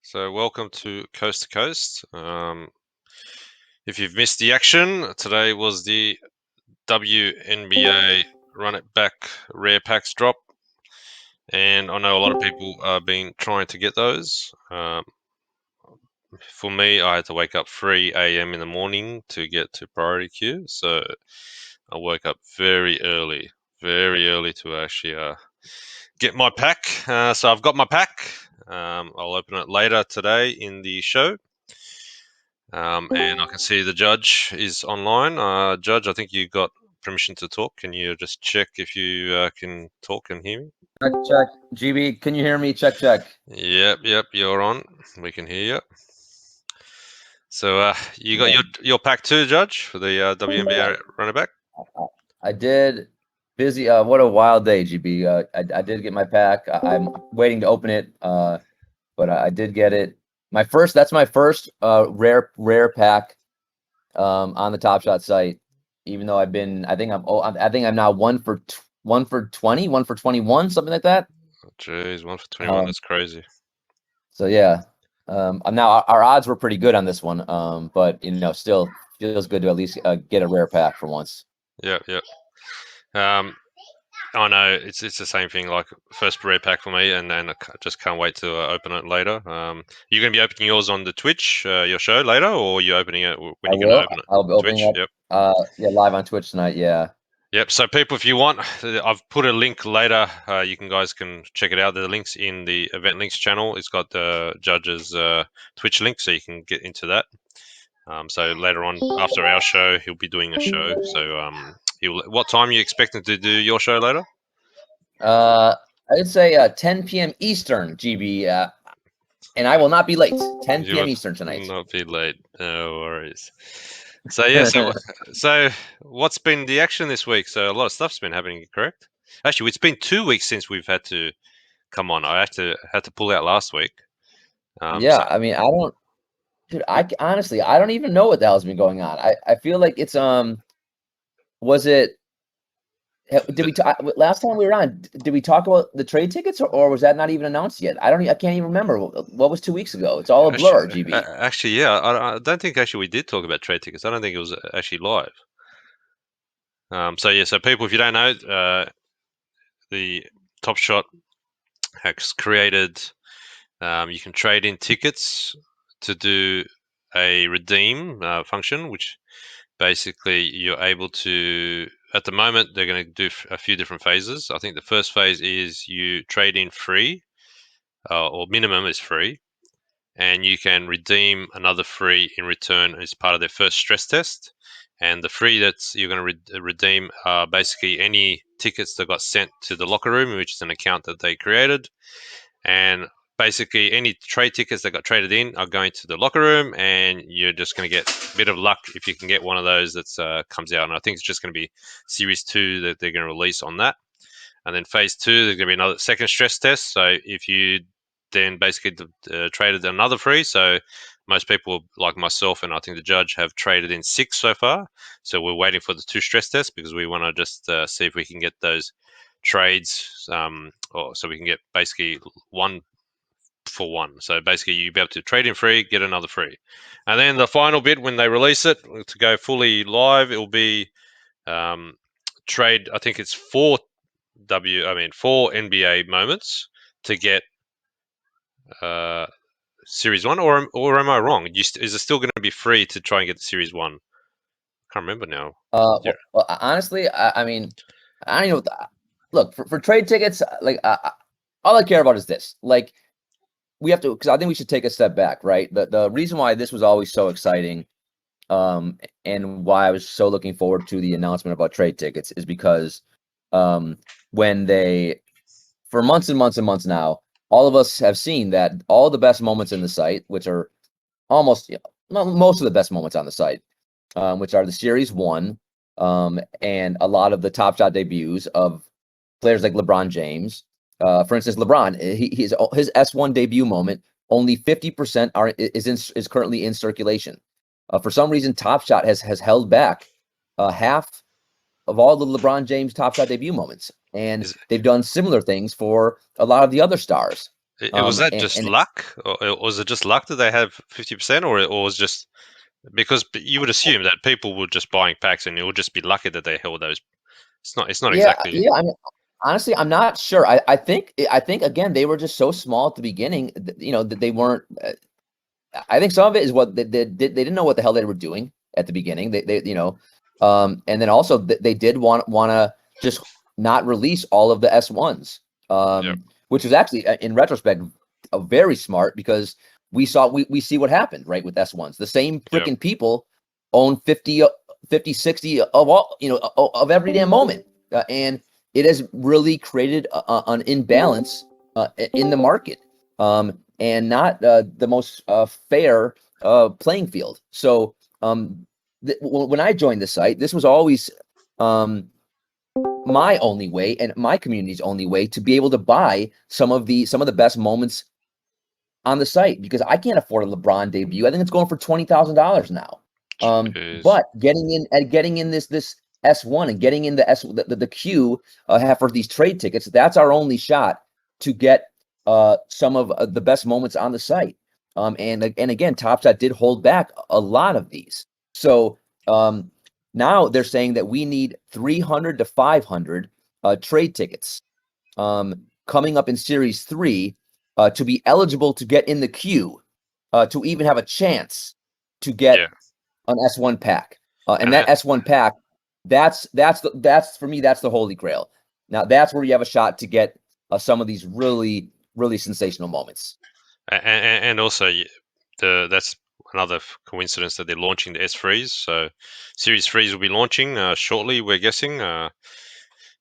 So welcome to Coast. If you've missed the action, today was the WNBA Run It Back Rare Packs drop, and I know a lot of people have been trying to get those. For me, I had to wake up 3 a.m. in the morning to get to priority queue, so I woke up very early to actually get my pack. So I've got my pack. I'll open it later today in the show. And I can see the judge is online. Judge, I think you got permission to talk. Can you just check if you can talk and hear me? Check. GB, can you hear me? Check. Yep, you're on. We can hear you. So you got your pack too, Judge, for the WNBA running back? I did. Busy. What a wild day, GB. I did get my pack. I'm waiting to open it. But I did get it. That's my first rare pack on the Top Shot site. Even though I think I'm now 1 for 20, 1 for 21, something like that. Oh, jeez, 1 for 21. That's crazy. So yeah. Now our odds were pretty good on this one. But still feels good to at least get a rare pack for once. Yep. I know it's the same thing. Like first rare pack for me, and I just can't wait to open it later. You're gonna be opening yours on the Twitch, your show later, or are you opening it when I you're gonna will. open it? I'll be opening Twitch. up. Yep. Yeah, live on Twitch tonight. Yeah. Yep. So people, if you want, I've put a link later. You guys can check it out. The link's in the event links channel. It's got the judge's Twitch link, so you can get into that. So later on, after our show, he'll be doing a show. So what time are you expecting to do your show later? I'd say 10 p.m. Eastern, GB, and I will not be late. 10 p.m. Eastern tonight. Not be late. No worries. So yeah, so what's been the action this week? So a lot of stuff's been happening, correct? Actually, it's been 2 weeks since we've had to come on. I had to pull out last week. Yeah, So I mean, dude, honestly, I don't even know what the hell's been going on. I feel like it's was it? Did we last time we were on? Did we talk about the trade tickets, or was that not even announced yet? I can't even remember what was 2 weeks ago. It's all a blur, GB. Actually, yeah, I don't think actually we did talk about trade tickets. I don't think it was actually live. So yeah, so people, if you don't know, the Topshot has created. You can trade in tickets to do a redeem function, which basically you're able to. At the moment, they're going to do a few different phases. I think the first phase is you trade in free, or minimum is free, and you can redeem another free in return as part of their first stress test. And the free that you're going to redeem are basically any tickets that got sent to the locker room, which is an account that they created. And basically, any trade tickets that got traded in are going to the locker room, and you're just going to get a bit of luck if you can get one of those that comes out. And I think it's just going to be Series 2 that they're going to release on that. And then Phase 2, there's going to be another second stress test. So if you then basically traded another free, so most people like myself and I think the judge have traded in 6 so far. So we're waiting for the 2 stress tests because we want to just see if we can get those trades, or so we can get basically 1 for 1. So basically you'll be able to trade in free, get another free. And then the final bit when they release it to go fully live, it will be trade, I think it's 4 NBA moments to get Series 1, or am I wrong? Is it still going to be free to try and get the Series 1? I can't remember now. Well, honestly, I mean, I don't even know. Look, for trade tickets, like all I care about is this. Like, we have to, because I think we should take a step back, right? The reason why this was always so exciting, and why I was so looking forward to the announcement about trade tickets is because when for months and months and months now, all of us have seen that all the best moments in the site, which are almost most of the best moments on the site, which are the Series 1, and a lot of the Top Shot debuts of players like LeBron James. For instance, LeBron, his S1 debut moment, only 50% is currently in circulation. For some reason, Top Shot has held back half of all the LeBron James Top Shot debut moments, and they've done similar things for a lot of the other stars. Was that just And luck, or was it just luck that they have 50%, or was just because you would assume that people were just buying packs and it would just be lucky that they held those. It's not yeah, exactly. yeah. I mean, honestly, I'm not sure. I think again they were just so small at the beginning, that they weren't. I think some of it is what they didn't know what the hell they were doing at the beginning. And then also they did want to just not release all of the S1s, Yep. which was actually in retrospect very smart, because we see what happened, right, with S1s. The same Yep. freaking people own 50, 60 of all, of every damn moment, and it has really created an imbalance in the market. And not the most fair playing field. So when I joined the site, this was always my only way and my community's only way to be able to buy some of the best moments on the site, because I can't afford a LeBron debut. I think it's going for $20,000 now. Jeez. But getting in this S1 and getting in the queue for these trade tickets, that's our only shot to get some of the best moments on the site. And again, TopShot did hold back a lot of these. So now they're saying that we need 300 to 500 trade tickets coming up in Series 3 to be eligible to get in the queue, to even have a chance to get Yeah. an S1 pack. And And that S1 pack, that's for me, that's the holy grail. Now that's where you have a shot to get some of these really, really sensational moments. and also that's another coincidence that they're launching the S3s. So Series 3s will be launching shortly, we're guessing.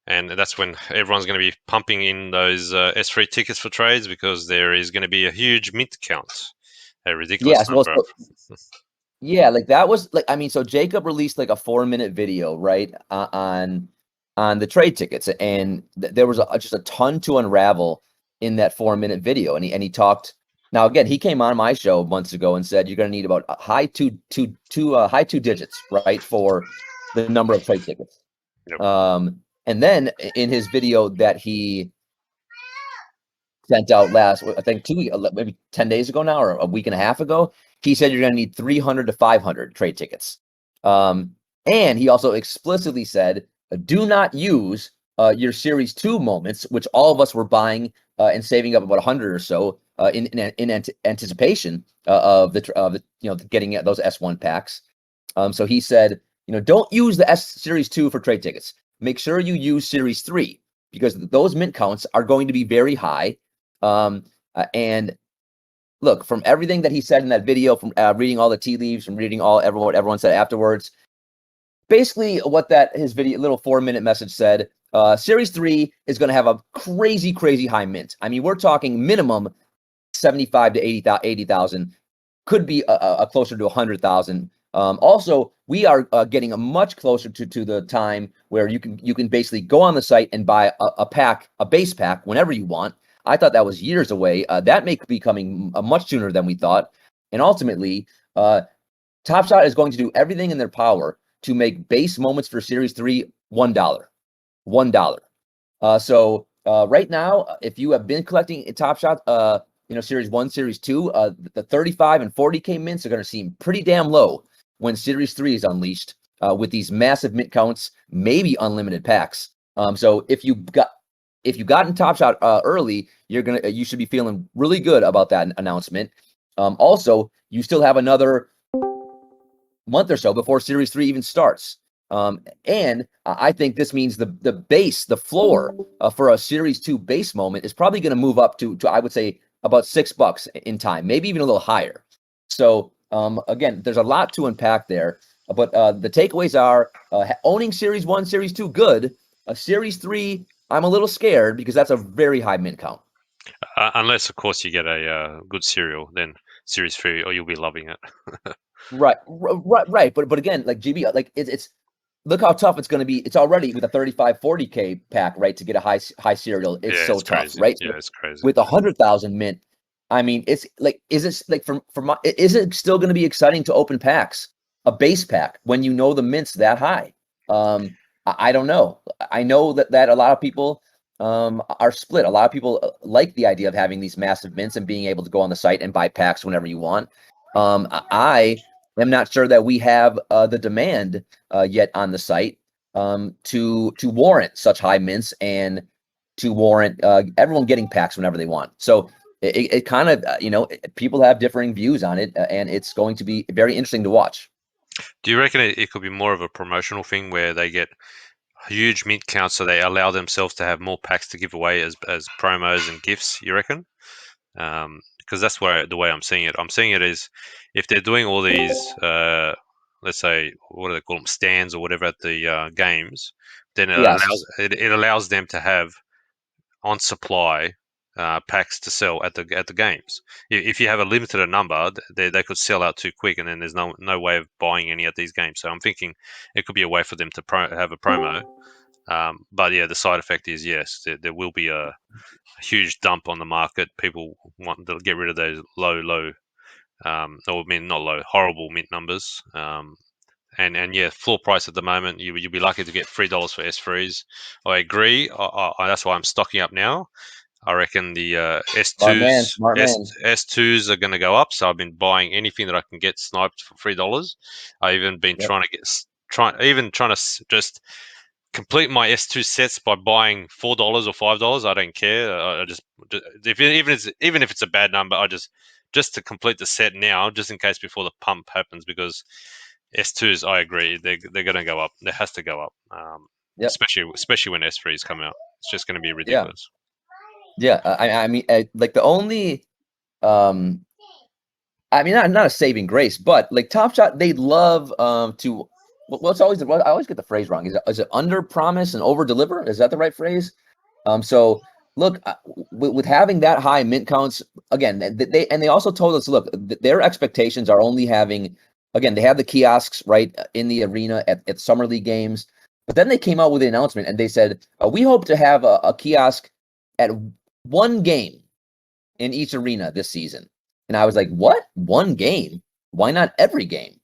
And that's when everyone's going to be pumping in those S3 tickets for trades, because there is going to be a huge mint count, a ridiculous Yes, well, number of. yeah, like that was like, I mean, so Jacob released like a 4-minute video, right, on the trade tickets, and there was just a ton to unravel in that 4-minute video, and he talked. Now again, he came on my show months ago and said you're going to need about high two digits, right, for the number of trade tickets. Yep. And then in his video that he sent out last, I think maybe 10 days ago now, or a week and a half ago, he said you're going to need 300 to 500 trade tickets. And he also explicitly said, do not use your Series 2 moments, which all of us were buying and saving up about 100 or so in anticipation of getting those S1 packs. So he said, don't use the S Series 2 for trade tickets. Make sure you use Series 3, because those mint counts are going to be very high. And look, from everything that he said in that video, from reading all the tea leaves, from reading what everyone said afterwards, basically what his video little 4-minute message said, Series 3 is going to have a crazy, crazy high mint. I mean, we're talking minimum 75 to 80,000, could be a closer to 100,000. Also, we are getting much closer to the time where you can basically go on the site and buy a base pack whenever you want. I thought that was years away. That may be coming much sooner than we thought. And ultimately, TopShot is going to do everything in their power to make base moments for Series 3 $1. $1. So right now, if you have been collecting TopShot, Series 1, Series 2, the 35 and 40K mints are going to seem pretty damn low when Series 3 is unleashed with these massive mint counts, maybe unlimited packs. So if you got in TopShot early, you should be feeling really good about that announcement. Also, you still have another month or so before Series 3 even starts. And I think this means the floor for a Series 2 base moment is probably going to move up to I would say about $6 in time, maybe even a little higher. So again, there's a lot to unpack there. But the takeaways are owning Series 1, Series 2, good. Series 3, I'm a little scared, because that's a very high mint count. Unless, of course, you get a good cereal, then Series 3, or you'll be loving it. Right. But again, like GB, like it's look how tough it's going to be. It's already with a 35, 40K pack, right, to get a high serial. It's Yeah, so it's tough, crazy. right? Yeah, it's crazy. With 100,000 mint, I mean, it's like, is it like is it still going to be exciting to open packs, a base pack, when you know the mint's that high? I don't know. I know that a lot of people are split. A lot of people like the idea of having these massive mints and being able to go on the site and buy packs whenever you want. I am not sure that we have the demand yet on the site to warrant such high mints and to warrant everyone getting packs whenever they want. So it kind of people have differing views on it, and it's going to be very interesting to watch. Do you reckon it could be more of a promotional thing where they get huge mint counts, so they allow themselves to have more packs to give away as promos and gifts? You reckon? Because that's where the way I'm seeing it. I'm seeing it is if they're doing all these, let's say, what do they call them, stands or whatever at the games, then Kiosks. it allows them to have on supply packs to sell at the games. If you have a limited number, they could sell out too quick, and then there's no way of buying any at these games. So I'm thinking it could be a way for them to have a promo. But yeah, the side effect is yes, there will be a huge dump on the market. People want to get rid of those low, or I mean not low, horrible mint numbers. And yeah, floor price at the moment, you'll be lucky to get $3 for S3s. I agree. That's why I'm stocking up now. I reckon the Smart man, S2s smart man. S2s are going to go up. So I've been buying anything that I can get sniped for $3. I even been Yep. trying to trying to just complete my S2 sets by buying $4 or $5. I don't care. I just if even if it's a bad number, I just to complete the set now, just in case before the pump happens, because S2s, I agree, they're going to go up. It has to go up, Yep. especially when S3s come out. It's just going to be Yeah. ridiculous. Yeah. I mean, like the only um I mean, not a saving grace, but like Top Shot, they love to. Well, it's always I always get the phrase wrong. Is it under promise and over deliver? Is that the right phrase? So look, with having that high mint counts, again, they also told us, look, their expectations are only having, again, they have the kiosks right in the arena at summer league games, but then they came out with an announcement and they said we hope to have a kiosk at one game in each arena this season. And I was like, what? One game? Why not every game?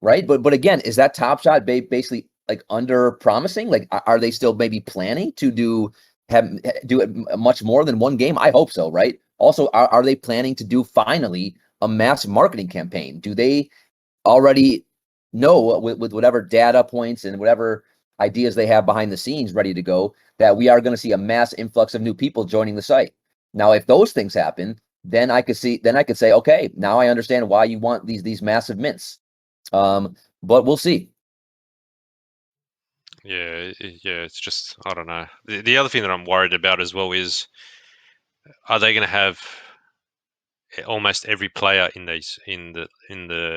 Right. But again, is that Top Shot basically like under promising? Like, are they still maybe planning to do it much more than one game? I hope so. Right. Also, are they planning to do finally a mass marketing campaign? Do they already know with whatever data points and whatever ideas they have behind the scenes ready to go that we are going to see a mass influx of new people joining the site? Now, if those things happen, then I could say, okay, now I understand why you want these massive mints. But we'll see. Yeah, yeah. It's just I don't know. The other thing that I'm worried about as well is, are they going to have almost every player in the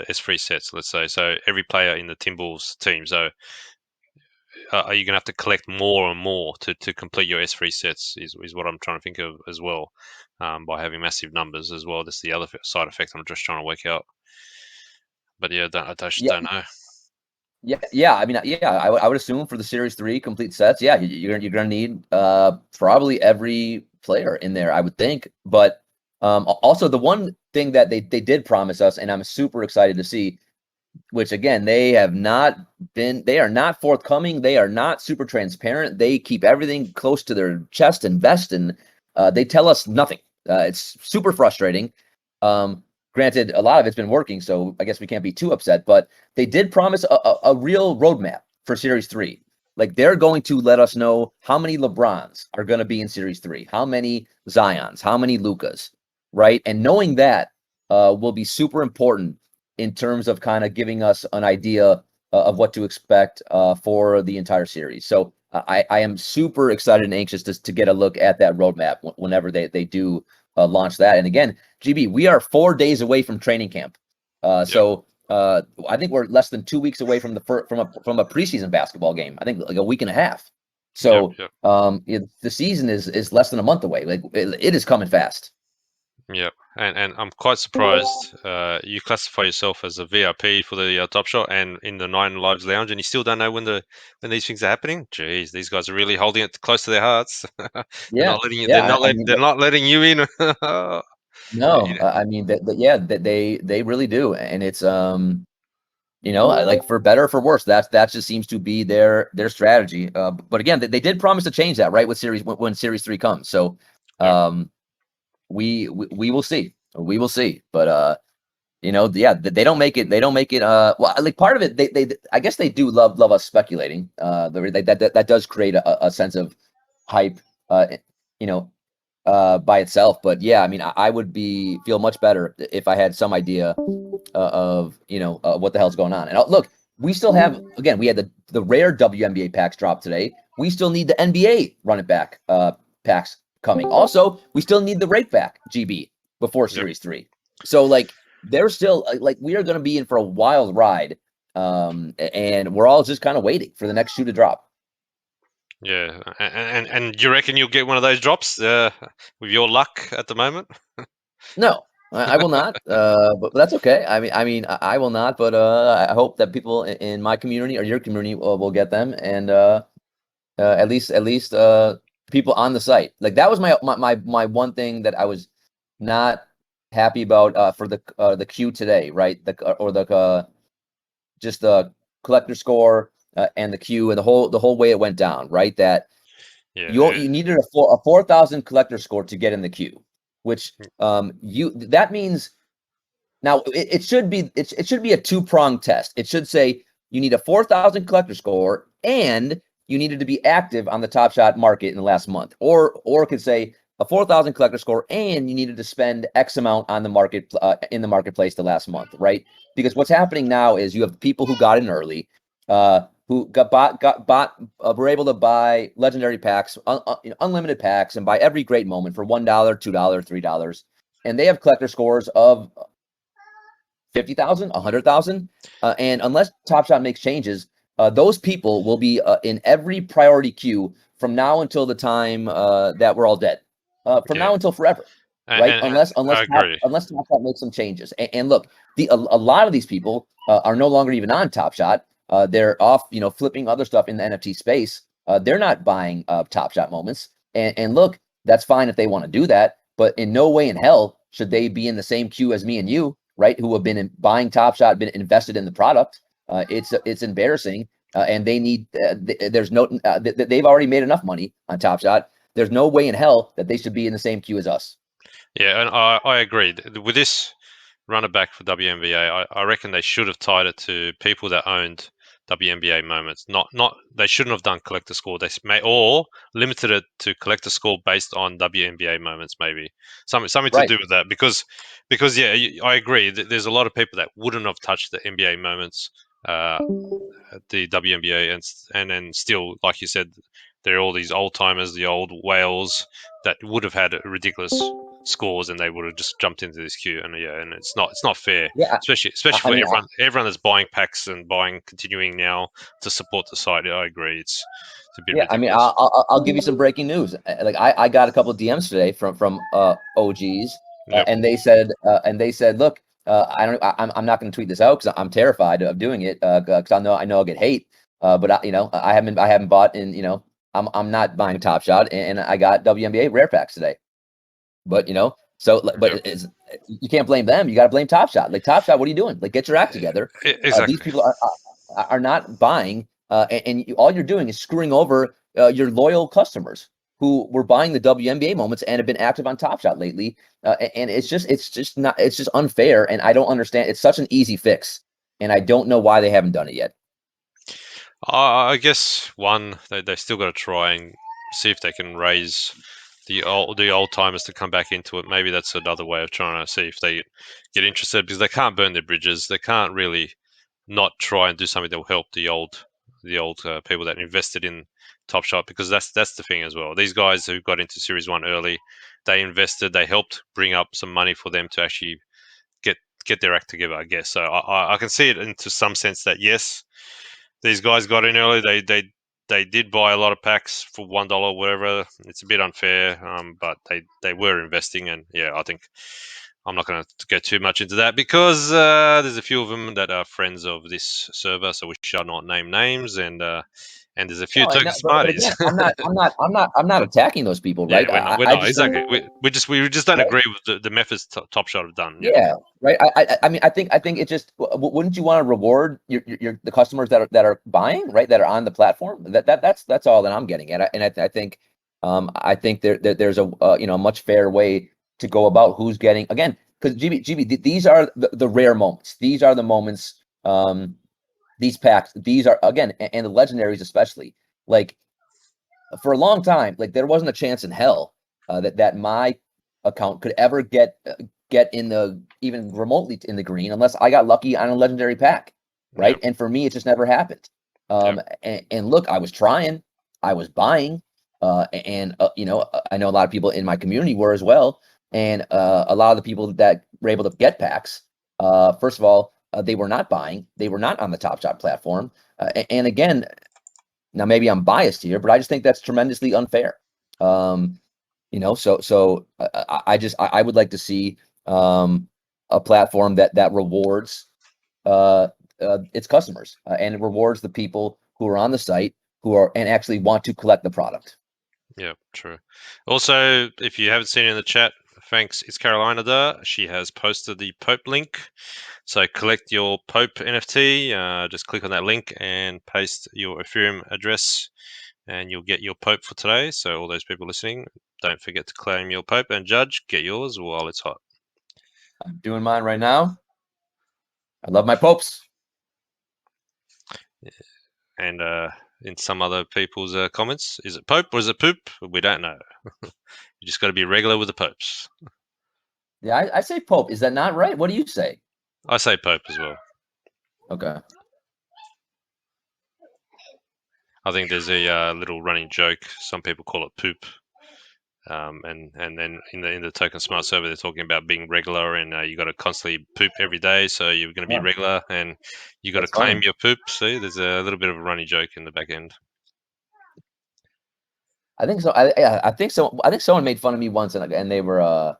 S3 sets? Let's say so every player in the Timberwolves team. So are you going to have to collect more and more to complete your S3 sets? Is what I'm trying to think of as well, by having massive numbers as well. That's the other side effect I'm just trying to work out. But yeah, I just Yeah, don't know. yeah. I mean, yeah, I would assume for the series three complete sets, yeah, you're gonna need probably every player in there, I would think. But also the one thing that they did promise us, and I'm super excited to see, which again they are not forthcoming, they are not super transparent, they keep everything close to their chest and vest, and they tell us nothing. It's super frustrating. Granted, a lot of it's been working, so I guess we can't be too upset, but they did promise a real roadmap for series 3. Like, they're going to let us know how many LeBrons are going to be in series 3, how many Zions, how many Lucas, right? And knowing that will be super important in terms of kind of giving us an idea of what to expect for the entire series. So I am super excited and anxious to get a look at that roadmap whenever they do launch that. And again, GB, we are 4 days away from training camp. Yep, I think we're less than 2 weeks away from from a preseason basketball game. I think like a week and a half. yep, So yep, the season is less than a month away. Like it is coming fast. yep. And I'm quite surprised. You classify yourself as a VIP for the Top Shot and in the Nine Lives Lounge, and you still don't know when these things are happening. Jeez, these guys are really holding it close to their hearts. They're Yeah, not letting you. yeah. I mean, They're not letting you in. no, You I mean that yeah, that they really do, and it's like for better or for worse, that just seems to be their strategy. But again, they did promise to change that, right? With series when Series 3 comes. So Yep. We will see. We will see. But yeah, they don't make it. They don't make it. Well, like part of it, they I guess they do love us speculating. That does create a sense of hype. You know, by itself. But yeah, I mean, I would feel much better if I had some idea of what the hell's going on. And look, we still have, again, we had the rare WNBA packs drop today. We still need the NBA run it back packs coming. Also, we still need the rake back GB before Yep. Series 3. So like they're still like we are going to be in for a wild ride, and we're all just kind of waiting for the next shoe to drop. Yeah, and you reckon you'll get one of those drops with your luck at the moment? No, I will not. But that's okay. I will not. But I hope that people in my community or your community will get them, and at least people on the site. Like that was my one thing that I was not happy about for the queue today, right? The just the collector score and the queue and the whole way it went down, right? That Yeah, you needed a 4,000 collector score to get in the queue, which that means now it should be a two-pronged test. It should say you need a 4,000 collector score and you needed to be active on the Top Shot market in the last month, or it could say a 4,000 collector score and you needed to spend X amount on the market in the marketplace the last month, right? Because what's happening now is you have people who got in early, who were able to buy legendary packs, unlimited packs, and buy every great moment for $1, $2, $3, and they have collector scores of 50,000, 100,000. And unless Top Shot makes changes, those people will be in every priority queue from now until the time that we're all dead. From yeah, now until forever, right? and Unless I agree. Top Shot makes some changes. And look, a lot of these people are no longer even on Top Shot. They're off, flipping other stuff in the NFT space. They're not buying Top Shot moments. And look, that's fine if they want to do that, but in no way in hell should they be in the same queue as me and you, right? Who have been buying Top Shot, been invested in the product. It's embarrassing, and they need. There's no. They've already made enough money on Top Shot. There's no way in hell that they should be in the same queue as us. Yeah, and I agree with this run it back for WNBA. I reckon they should have tied it to people that owned WNBA moments. Not they shouldn't have done collector score. They may or limited it to collector score based on WNBA moments. Maybe something to Right. do with that because yeah, I agree. There's a lot of people that wouldn't have touched the NBA moments. At the WNBA, and then still, like you said, there are all these old timers, the old whales that would have had ridiculous scores, and they would have just jumped into this queue. And yeah, and it's not fair, Yeah. especially I for mean, everyone that's buying packs and buying continuing now to support the site. I agree, it's a bit yeah. I mean, ridiculous. I'll give you some breaking news. Like I got a couple of DMs today from OGs, Yep. and they said, look, I'm not going to tweet this out because I'm terrified of doing it because I know I'll get hate. But I haven't bought in. I'm not buying Top Shot, and I got WNBA rare packs today. But Yep. you can't blame them. You got to blame Top Shot. Like Top Shot, what are you doing? Like get your act together. These Exactly. people are not buying, and all you're doing is screwing over your loyal customers who were buying the WNBA moments and have been active on Top Shot lately. And it's just unfair, and I don't understand. It's such an easy fix, and I don't know why they haven't done it yet. I guess one they still got to try and see if they can raise the old timers to come back into it. Maybe that's another way of trying to see if they get interested because they can't burn their bridges. They can't really not try and do something that will help the old people that invested in Top Shot because that's the thing as well. These guys who got into Series One early, they invested, they helped bring up some money for them to actually get get their act together. I guess so. I can see it into some sense that yes, these guys got in early. They did buy a lot of packs for $1, whatever. It's a bit unfair, but they were investing, and yeah, I think I'm not going to go too much into that because there's a few of them that are friends of this server, so we shall not name names, and and there's a few No, token but smarties. again, I'm not attacking those people, Yeah, right? we're I not just think, exactly. We just don't right? agree with the methods Top Shot have done. Yeah, Yeah, right. I mean, I think it just wouldn't you want to reward the customers that are buying, right? That are on the platform. That's all that I'm getting at. I think I think there's a much fair way to go about who's getting again because these are the rare moments. These are the moments. These packs. These are again and the legendaries especially like for a long time, like there wasn't a chance in hell that my account could ever get in the even remotely in the green unless I got lucky on a legendary pack, yeah, right? And for me, it just never happened. yeah, And look, I was trying, I was buying, I know a lot of people in my community were as well, and a lot of the people that were able to get packs, first of all, they were not buying, they were not on the Top Shot platform, and again, now maybe I'm biased here, but I just think that's tremendously unfair. Um, I would like to see a platform that rewards uh, its customers and it rewards the people who are on the site who are and actually want to collect the product. yeah. True. Also, if you haven't seen it in the chat, thanks. It's Carolina there. She has posted the Pope link. So collect your Pope NFT. Just click on that link and paste your Ethereum address, and you'll get your Pope for today. So all those people listening, don't forget to claim your Pope. And Judge, get yours while it's hot. I'm doing mine right now. I love my popes. And in some other people's comments, is it Pope or is it Poop? We don't know. You just got to be regular with the Popes. Yeah, I say pope. Is that not right? What do you say? I say Pope as well. Okay. I think there's a little running joke. Some people call it Poop. And then in the token smart server, they're talking about being regular, and you got to constantly poop every day, so you're going to be Yeah, regular, and you got to that's claim funny. your poop. See, there's a little bit of a running joke in the back end. I think so. I think so. I think someone made fun of me once, and they were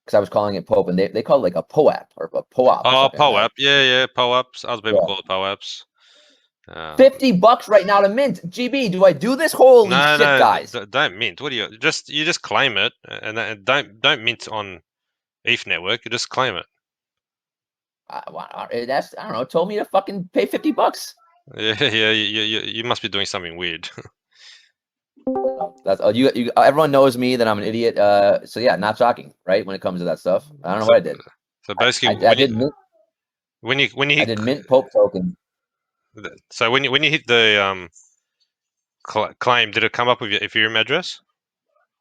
because I was calling it Pope, and they called it like a POAP or a POAP or Oh, something like that. POAP, yeah, POAPs. Other people Yeah. call it POAPs. Um, $50 right now to mint. GB, do I do this? Holy no, shit, no, guys. don't mint. What do you just claim it, and don't mint on ETH network. You just claim it. That's I don't know. Told me to fucking pay $50. Yeah, yeah, you must be doing something weird. That's you. Everyone knows me that I'm an idiot. So yeah, not shocking, right? When it comes to that stuff, I don't know so, what I did. so basically, I did mint. when you I hit did mint Pope token. when you hit the claim, did it come up with your Ethereum address?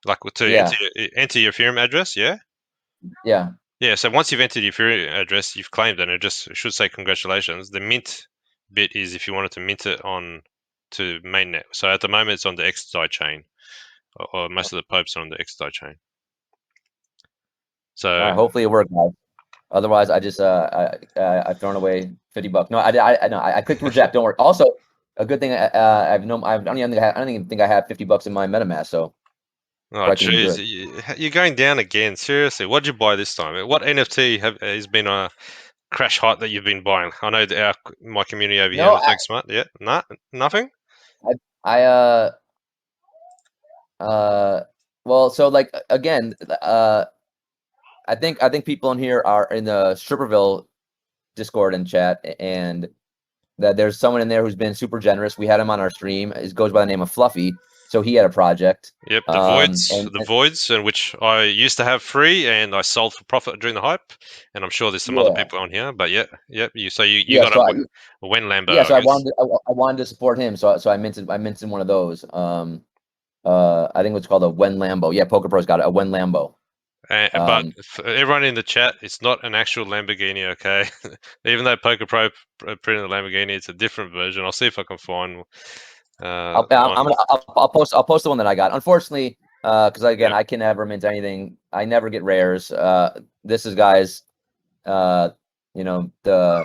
Like to Yeah, enter your Ethereum address? Yeah. yeah. Yeah. So once you've entered your Ethereum address, you've claimed it, and it should say congratulations. The mint bit is if you wanted to mint it on to mainnet. So at the moment, it's on the XDAI chain, or most of the popes are on the XDAI chain. All So right. Hopefully it worked, guys. Otherwise, I just I've thrown away $50. No, I no, I clicked reject. Don't worry. Also, a good thing I've no I don't even think I have $50 in my MetaMask, so oh, probably couldn't do jeez, it. you're going down again. Seriously, what'd you buy this time? What NFT has been a crash hot that you've been buying? I know that my community over here on No, the Tech Smart. Yeah, nothing. I uh well, so like again, I think people in here are in the Stripperville Discord and chat, and that there's someone in there who's been super generous. We had him on our stream. It goes by the name of Fluffy. So he had a project. Yep, And, the voids, and which I used to have free, and I sold for profit during the hype. And I'm sure there's some other yeah, people on here, but yeah, yep. You yeah. got a Wen Yeah, Lambo, I so guess. I wanted to support him. So I minted one of those. I think it's called a Wen Lambo. Yeah, Poker Pro's got it, a Wen Lambo. But Um, for everyone in the chat, it's not an actual Lamborghini, okay? Even though Poker Pro printed the Lamborghini, it's a different version. I'll see if I can find one. I'll post the one that I got. Unfortunately, because again, Yep. I can never mint anything. I never get rares. This is guys. Uh, the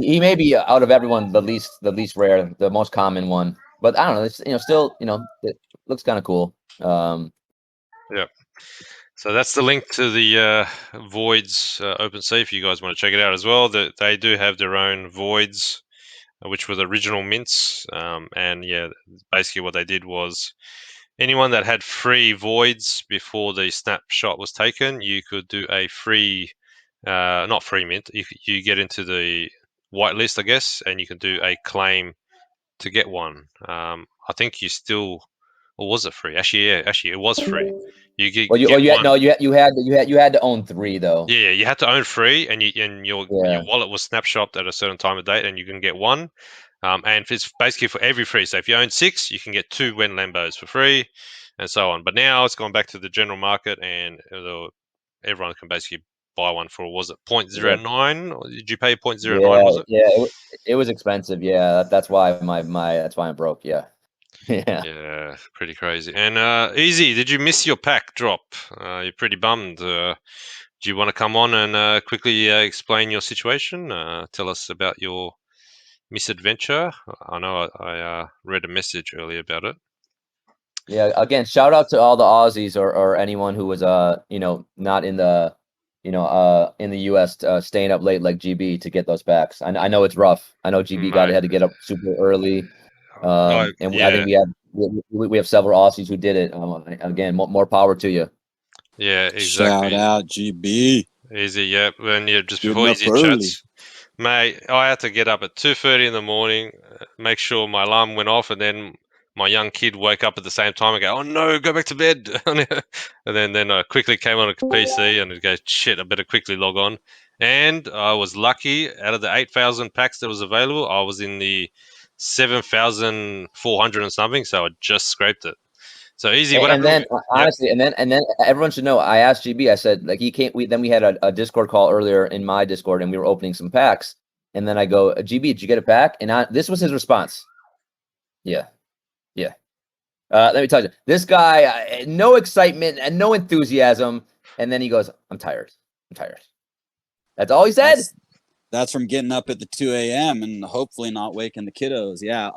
he may be out of everyone the least rare, the most common one. But I don't know. It's still it looks kind of cool. Yep. So that's the link to the Voids OpenSea if you guys want to check it out as well. They do have their own Voids which were the original mints. And yeah, basically what they did was anyone that had free voids before the snapshot was taken, you could do a free, not free mint. You get into the whitelist, I guess, and you can do a claim to get one. I think you still, or was it free? Actually, yeah, actually it was free. You get You had one. no, you had to own 3 though. Yeah, you had to own free, and your Yeah. wallet was snapshot at a certain time of date, and you can get one. And it's basically for every free. So if you own 6, you can get 2 Wen Lambos for free, and so on. But now it's gone back to the general market, and everyone can basically buy one for, was it Yeah. 0.09? Or did you pay 0.09? Yeah. Was it? Yeah. It was expensive. Yeah. That's why that's why I'm broke. Yeah. Yeah. Yeah, pretty crazy. And Easy, did you miss your pack drop? You're pretty bummed. Do you want to come on and quickly explain your situation? Tell us about your misadventure. I know I read a message earlier about it. Yeah. Again, shout out to all the Aussies or anyone who was not in the in the US staying up late like GB to get those packs. I know it's rough. I know GB Mate, had to get up super early. And I yeah, think we have several Aussies who did it. Again, more power to you. yeah, Shout exactly. out GB. Easy, yeah. When you just Getting before up Easy early. chats, mate, I had to get up at 2:30 in the morning, make sure my alarm went off, and then my young kid woke up at the same time and go, "Oh no, go back to bed!" And then I quickly came on a PC and it goes, "Shit, I better quickly log on." And I was lucky. Out of the 8,000 packs that was available, I was in the 7,400 and something, so I just scraped it. So Easy. What And happened? then Yep. honestly, and then everyone should know. I asked GB. I said like he can't. We had a Discord call earlier in my Discord, and we were opening some packs. And then I go, GB, did you get a pack? And this was his response. Yeah, yeah. Let me tell you, this guy, no excitement and no enthusiasm. And then he goes, I'm tired. I'm tired. That's all he said. That's from getting up at the 2 a.m. and hopefully not waking the kiddos. Yeah.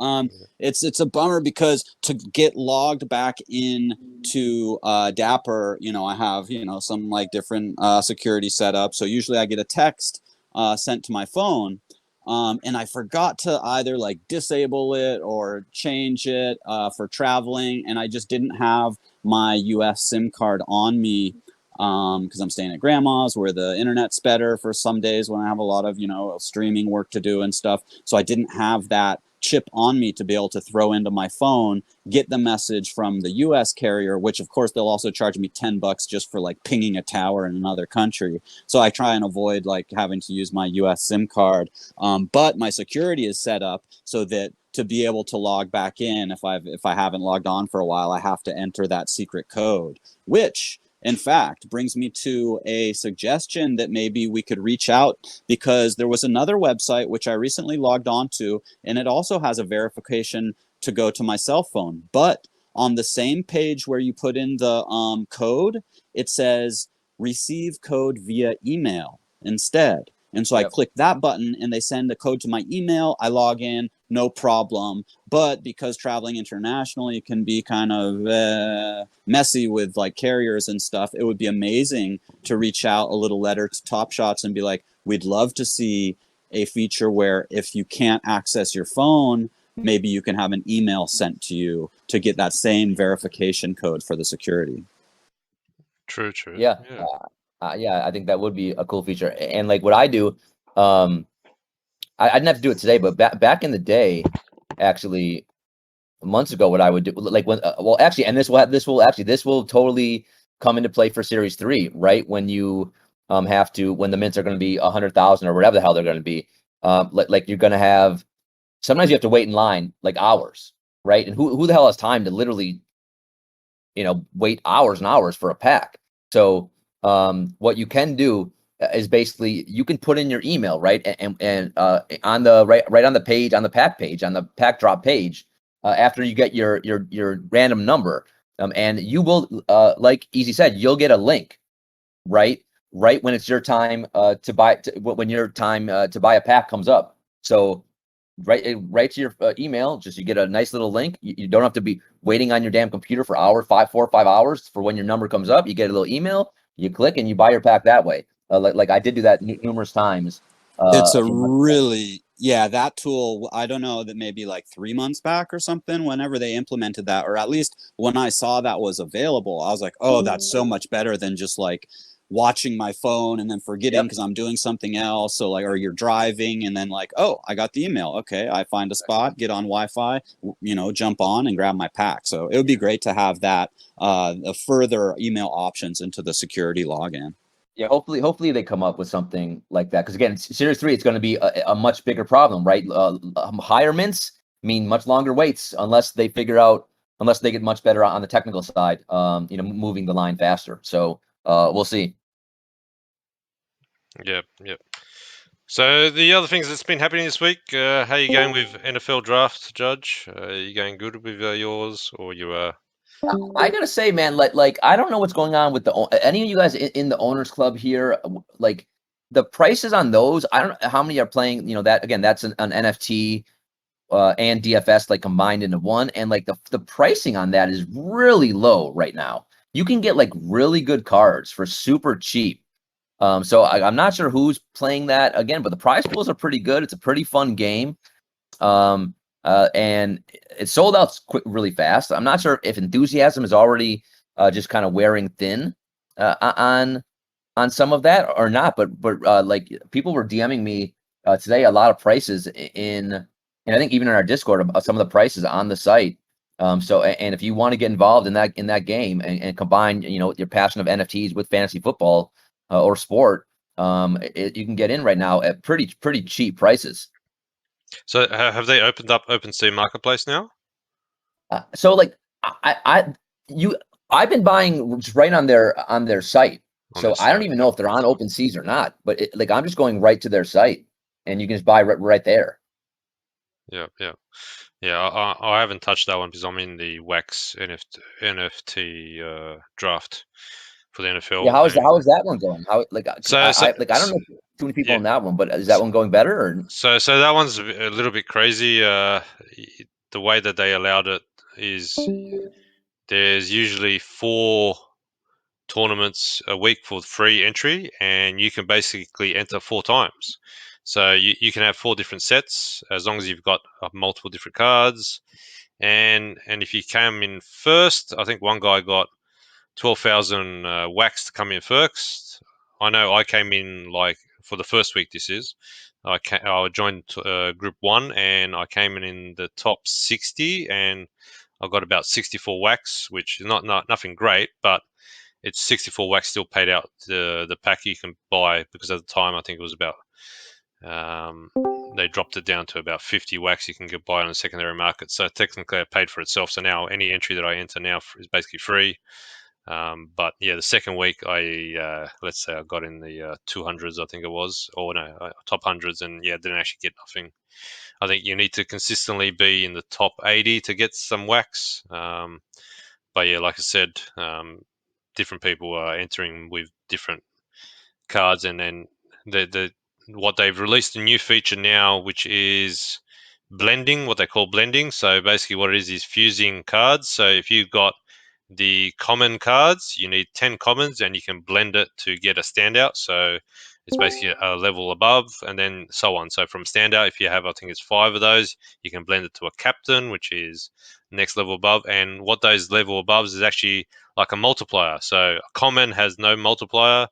It's a bummer because to get logged back in to Dapper, I have, some like different security setup. So usually I get a text sent to my phone. And I forgot to either like disable it or change it for traveling. And I just didn't have my US SIM card on me because I'm staying at grandma's where the internet's better for some days when I have a lot of, streaming work to do and stuff. So I didn't have that chip on me to be able to throw into my phone, get the message from the US carrier, which of course they'll also charge me $10 just for like pinging a tower in another country. So I try and avoid like having to use my US SIM card. But my security is set up so that to be able to log back in, if I haven't logged on for a while, I have to enter that secret code, which in fact brings me to a suggestion that maybe we could reach out, because there was another website which I recently logged on to, and it also has a verification to go to my cell phone. But on the same page where you put in the code, it says receive code via email instead. And so I click that button and they send a code to my email. I log in, no problem. But because traveling internationally can be kind of messy with like carriers and stuff, it would be amazing to reach out a little letter to Topshots and be like, we'd love to see a feature where if you can't access your phone, maybe you can have an email sent to you to get that same verification code for the security. True. Yeah. Yeah, I think that would be a cool feature. And like what I do, I didn't have to do it today, but back in the day, actually months ago, what I would do, like when, well, actually, and this will totally come into play for Series 3, right? When you have to, when the mints are going to be 100,000 or whatever the hell they're going to be, like you're going to have, sometimes you have to wait in line like hours, right? And who the hell has time to literally, wait hours and hours for a pack? So what you can do is basically you can put in your email, right? And on the right on the page, on the pack page, on the pack drop page, after you get your random number, and you will, like Easy said, you'll get a link, right when it's your time to buy, when your time to buy a pack comes up. So right to your email, just you get a nice little link. You don't have to be waiting on your damn computer for 4 or 5 hours for when your number comes up. You get a little email, you click, and you buy your pack that way. Like I did do that numerous times. It's a really Yeah, that tool, I don't know, that maybe like 3 months back or something, whenever they implemented that, or at least when I saw that was available, I was like, oh, that's so much better than just like watching my phone and then forgetting Yep. because I'm doing something else. So like, or you're driving and then like, oh, I got the email. Okay, I find a spot, get on Wi-Fi, jump on and grab my pack. So it would be great to have that further email options into the security login. Yeah, hopefully they come up with something like that. Because again, Series 3, it's going to be a much bigger problem, right? Higher mints mean much longer waits unless they get much better on the technical side, moving the line faster. So we'll see. Yep. So the other things that's been happening this week, how you going with NFL draft, Judge? You going good with yours, or you I gotta say, man, like I don't know what's going on with any of you guys in the owners club here. Like the prices on those, I don't know how many are playing. That again, that's an NFT and DFS like combined into one, and like the pricing on that is really low right now. You can get like really good cards for super cheap. So I'm not sure who's playing that again, but the prize pools are pretty good. It's a pretty fun game. And it sold out really fast. I'm not sure if enthusiasm is already just kind of wearing thin on some of that or not. But like people were DMing me today a lot of prices and I think even in our Discord about some of the prices on the site. And if you want to get involved in that game and combine your passion of NFTs with fantasy football or sport, you can get in right now at pretty cheap prices. So have they opened up OpenSea Marketplace now? So like I've been buying just right on their site. So I don't even know if they're on OpenSeas or not. But like I'm just going right to their site, and you can just buy right there. Yeah. I haven't touched that one because I'm in the Wax NFT draft for the NFL. Yeah, how is that one going? How like So I don't know too many people yeah. in that one, but is that one going better or? So that one's a little bit crazy. The way that they allowed it is there's usually 4 tournaments a week for free entry, and you can basically enter 4 times. So you can have 4 different sets as long as you've got multiple different cards. And if you came in first, I think one guy got 12,000 wax to come in first. I know I came in like for the first week. I joined group 1 and I came in the top 60 and I got about 64 wax, which is not nothing great, but it's 64 wax still paid out the pack you can buy because at the time I think it was about they dropped it down to about 50 wax you can get buy on the secondary market. So technically it paid for itself. So now any entry that I enter now is basically free. But yeah, the second week let's say I got in the 200s, I think it was, or no, top hundreds, and yeah, didn't actually get nothing. I think you need to consistently be in the top 80 to get some wax. But yeah, like I said, different people are entering with different cards, and then the what they've released a new feature now, which is blending, what they call blending. So basically, what it is fusing cards. So if you've got the common cards, you need 10 commons, and you can blend it to get a standout. So it's basically a level above, and then so on. So from standout, if you have, I think it's 5 of those, you can blend it to a captain, which is next level above. And what those level above is actually like a multiplier. So a common has no multiplier.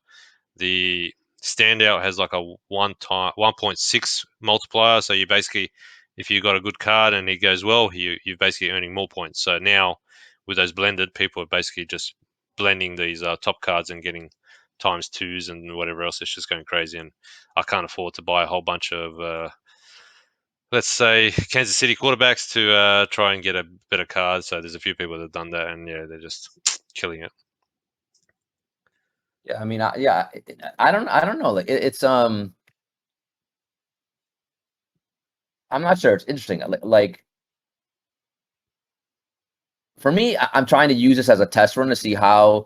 The standout has like a 1.6 multiplier. So you basically, if you got a good card and it goes well, you're basically earning more points. So now with those blended, people are basically just blending these top cards and getting times twos and whatever else. It's just going crazy, and I can't afford to buy a whole bunch of let's say Kansas City quarterbacks to try and get a better card. So there's a few people that have done that, and yeah, they're just killing it. Yeah, I mean, I don't know. Like it's I'm not sure. It's interesting. Like for me, I'm trying to use this as a test run to see um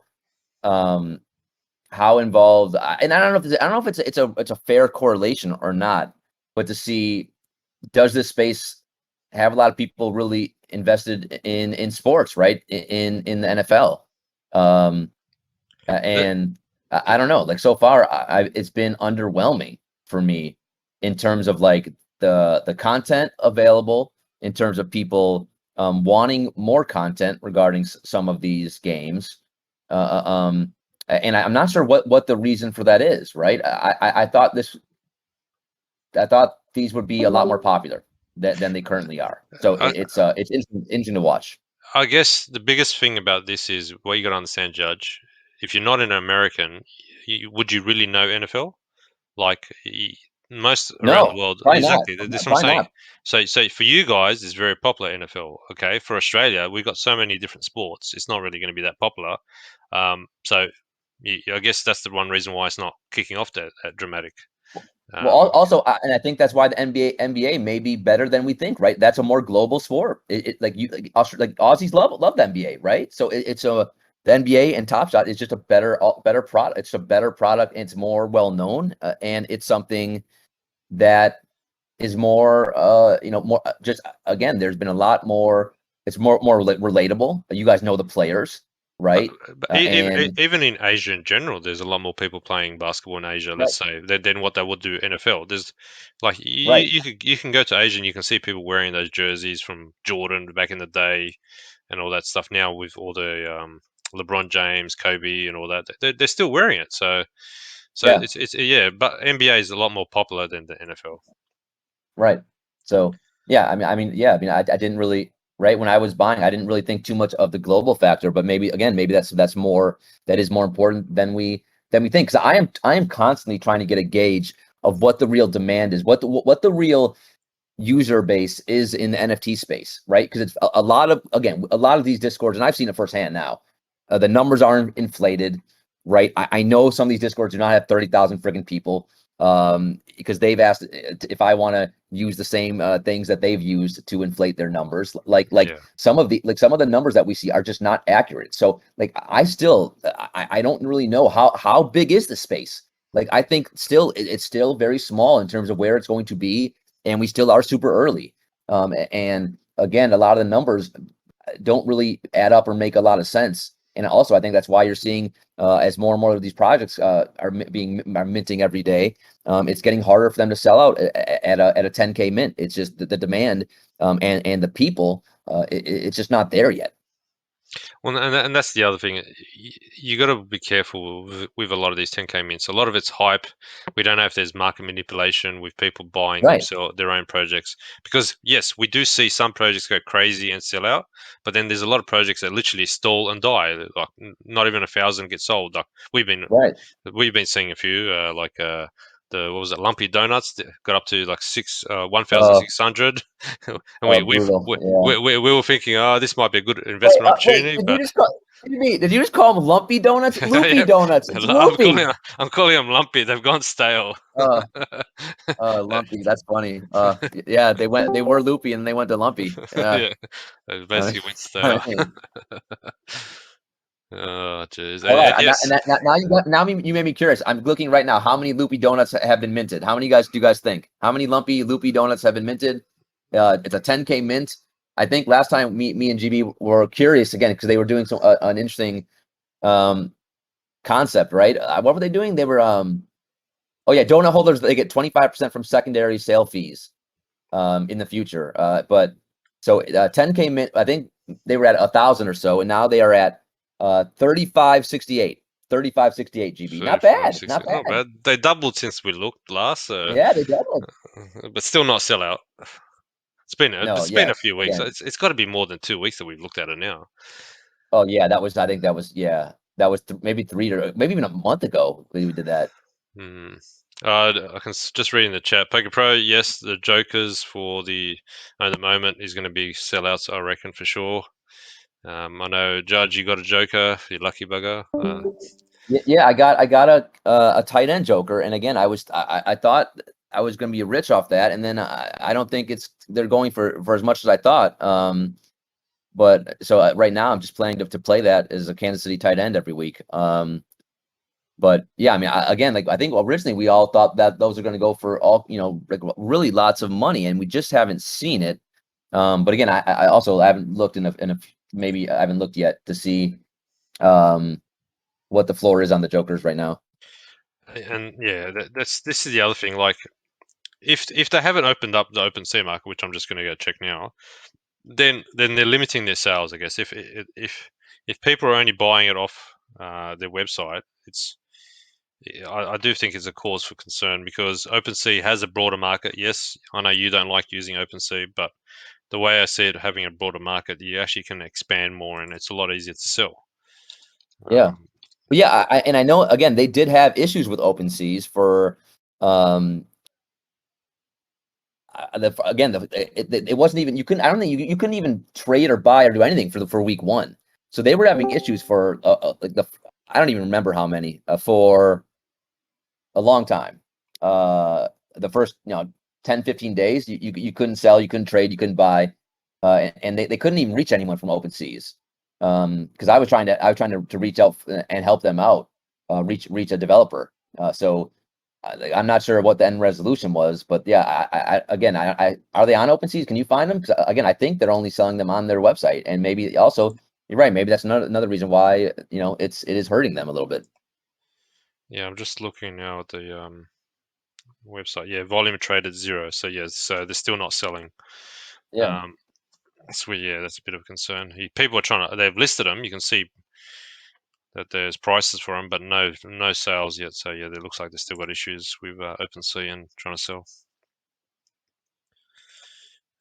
how involved. And I don't know if it's a fair correlation or not, but to see does this space have a lot of people really invested in sports, right? In the NFL, and I don't know. Like so far, it's been underwhelming for me in terms of like the content available in terms of people wanting more content regarding some of these games. And I'm not sure what the reason for that is, right? I thought these would be a lot more popular than they currently are. So it's interesting to watch. I guess the biggest thing about this is what you got to understand, Judge. If you're not an American, would you really know NFL? Like most around the No, world, probably not. exactly. That's what I'm Probably saying. not. So for you guys, it's very popular NFL. Okay, for Australia, we've got so many different sports. It's not really going to be that popular. So I guess that's the one reason why it's not kicking off that dramatic. Well, also, and I think that's why the NBA may be better than we think, right? That's a more global sport. Like Aussies love the NBA, right? So the NBA and Top Shot is just a better product. It's a better product. And it's more well known, and it's something that is more, more just again. There's been a lot more. It's more relatable. You guys know the players, right? But And even in Asia in general, there's a lot more people playing basketball in Asia, let's say, than what they would do NFL. There's like right. you can go to Asia and you can see people wearing those jerseys from Jordan back in the day and all that stuff. Now with all the LeBron James, Kobe, and all that, they're still wearing it. So Yeah. it's yeah, but NBA is a lot more popular than the NFL. Right. So yeah, I didn't really, right, when I was buying, I didn't really think too much of the global factor, but maybe that's more, that is more important than we think. Because I am constantly trying to get a gauge of what the real demand is, what the real user base is in the NFT space, right? Because it's a lot of these discords, and I've seen it firsthand now. The numbers are inflated, right? I know some of these discords do not have 30,000 freaking people, because they've asked if I want to use the same things that they've used to inflate their numbers. Yeah. Some of the numbers that we see are just not accurate. So like I don't really know how big is the space. Like I think it's still very small in terms of where it's going to be, and we still are super early. And again, a lot of the numbers don't really add up or make a lot of sense. And also, I think that's why you're seeing as more and more of these projects are minting every day. It's getting harder for them to sell out at a 10K mint. It's just the demand and the people. It's just not there yet. Well, and that's the other thing. You got to be careful with a lot of these 10K mints. A lot of it's hype. We don't know if there's market manipulation with people buying Right. their own projects. Because yes, we do see some projects go crazy and sell out, but then there's a lot of projects that literally stall and die. Like not even 1,000 get sold. Like we've been seeing a few the what was it, Lumpy Donuts that got up to like 1,600, and Brutal. Yeah. we were thinking, oh, this might be a good investment Wait, opportunity, but did you just call them Lumpy Donuts? Loopy yeah, Donuts. It's Loopy. I'm calling them lumpy. They've gone stale. Lumpy. That's funny. Yeah, they were loopy and they went to lumpy. Yeah. Yeah, they basically went All stale. right. Oh, jeez. All right. And yes, Now you made me curious. I'm looking right now. How many loopy donuts have been minted? How many guys do you guys think? How many lumpy loopy donuts have been minted? It's a 10K mint. I think last time me and GB were curious again because they were doing an interesting concept, right? What were they doing? They were oh yeah, donut holders, they get 25% from secondary sale fees in the future. But so 10K mint, I think they were at 1,000 or so, and now they are at 35.68. 35.68 GB. Not 35, bad. 60. Not Not bad. bad. They doubled since we looked last, so, Yeah, they doubled. but still not sell out. No, It's been yeah. a few weeks. Again. It's got to be more than 2 weeks that we've looked at it now. Oh yeah, I think that was maybe maybe even a month ago we did that. Hmm. I can just read in the chat. Poker Pro, yes, the Jokers for the at the moment is going to be sellouts, I reckon for sure. I know Judge, you got a Joker, you lucky bugger. Yeah, I got a tight end joker, and again, I thought I was going to be rich off that, and then I don't think they're going for as much as I thought. But so right now I'm just planning to play that as a Kansas City tight end every week. But yeah, I mean, again, like I think originally we all thought that those are going to go for all, like really lots of money, and we just haven't seen it. But again, I also haven't looked maybe I haven't looked yet to see what the floor is on the jokers right now. And yeah, this is the other thing. Like, if they haven't opened up the OpenSea market, which I'm just going to go check now, then they're limiting their sales, I guess. If people are only buying it off their website, I do think it's a cause for concern because OpenSea has a broader market. Yes, I know you don't like using OpenSea, but the way I see it, having a broader market, you actually can expand more, and it's a lot easier to sell. Yeah. But yeah, I know again they did have issues with OpenSeas for it wasn't even you couldn't I don't think you couldn't even trade or buy or do anything for week 1. So they were having issues for like I don't even remember how many for a long time. The first 10 15 days you couldn't sell, you couldn't trade, you couldn't buy, and they couldn't even reach anyone from OpenSeas. Because I was trying to reach out and help them out, reach a developer. So I'm not sure what the end resolution was, but yeah, again, are they on OpenSeas? Can you find them? 'Cause, again, I think they're only selling them on their website, and maybe also you're right. Maybe that's another reason why it is hurting them a little bit. Yeah, I'm just looking now at the website. Yeah, volume traded 0. So yeah, so they're still not selling. Yeah, So yeah, that's a bit of a concern. People are they've listed them. You can see that there's prices for them, but no sales yet. So yeah, it looks like they still got issues with OpenSea and trying to sell.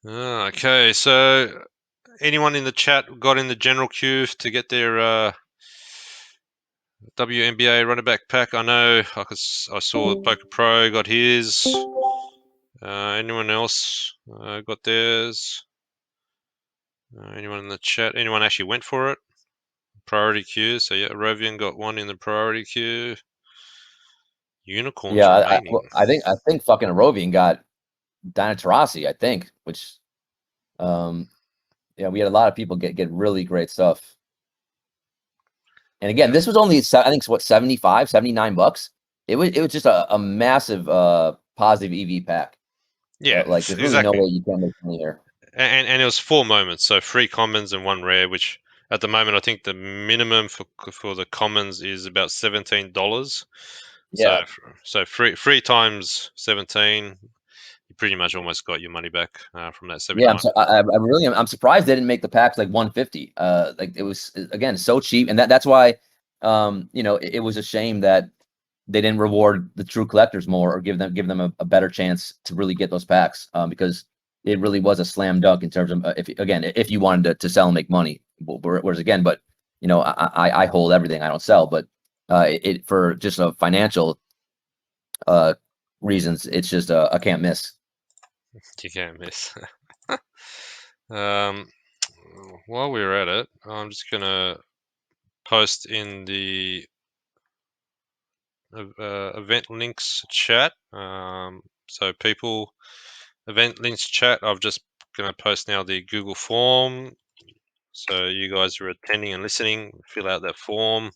Okay, so anyone in the chat got in the general queue to get their WNBA running back pack? I know I saw Poker Pro got his. Anyone else got theirs? Anyone in the chat? Anyone actually went for it? Priority queue. So yeah, Rovian got one in the priority queue. Unicorns yeah. remaining. I think fucking Arovian got Diana Taurasi, I think, which yeah, we had a lot of people get really great stuff. And again, this was only I think what 75, $79. It was just a massive positive EV pack. Yeah, Like there's really no exactly. way you can make money here. And it was 4 moments, so 3 commons and 1 rare, which at the moment I think the minimum for the commons is about $17. Yeah. So 3 times 17, you pretty much almost got your money back from that Yeah, 79. I'm surprised they didn't make the packs like 150. Like it was again so cheap, and that's why it was a shame that they didn't reward the true collectors more or give them a better chance to really get those packs, because it really was a slam dunk in terms of if you wanted to sell and make money. Whereas again, but I hold everything, I don't sell, but it for just a financial reasons, it's just a can't miss. You can't miss. um, while we're at it, I'm just gonna post in the event links chat. So people, event links chat. I'm just gonna post now the Google form. So you guys are attending and listening, fill out that form.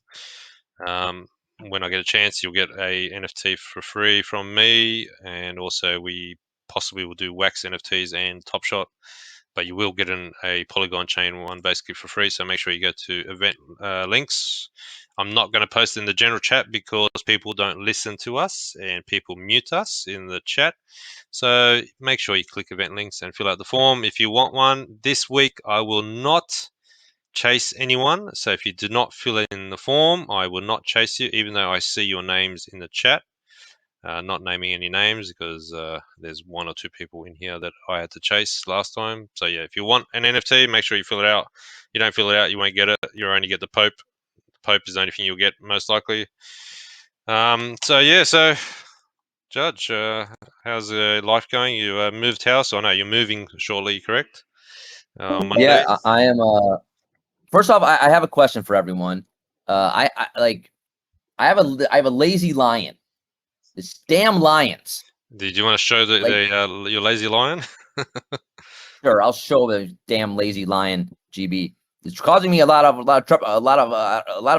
When I get a chance, you'll get a NFT for free from me, and also we possibly will do wax NFTs and Topshot, but you will get a Polygon chain one basically for free. So make sure you go to event links. I'm not going to post in the general chat because people don't listen to us and people mute us in the chat. So make sure you click event links and fill out the form if you want one. This week I will not chase anyone. So if you do not fill in the form, I will not chase you, even though I see your names in the chat. Not naming any names because there's 1 or 2 people in here that I had to chase last time. So yeah, if you want an NFT, make sure you fill it out. You don't fill it out, you won't get it. You'll only get the Pope. The Pope is the only thing you'll get most likely. So yeah, so Judge, how's life going? You moved house? Or no, you're moving shortly, correct? Monday. Yeah, I am. First off, I have a question for everyone. I have a lazy lion. This damn lions. Did you want to show your lazy lion? Sure, I'll show the damn lazy lion. GB. It's causing me a lot of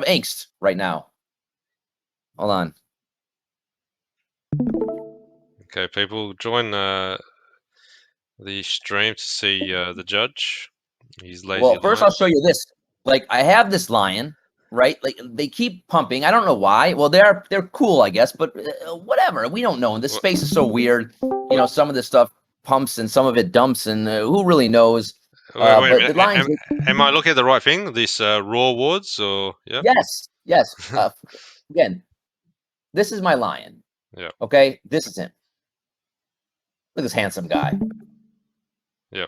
angst right now. Hold on. Okay, people, join the stream to see the judge. He's lazy Well, first lion. I'll show you this. Like I have this lion, right? Like they keep pumping. I don't know why. Well, they're cool, I guess, but whatever. We don't know. And this space is so weird. You know, some of this stuff pumps and some of it dumps, and who really knows? Wait a But minute. the Lions, Am I looking at the right thing? This Raw Awards, or yeah, yes. Again, this is my Lion. yeah, Okay, this is him. Look at this handsome guy. yeah.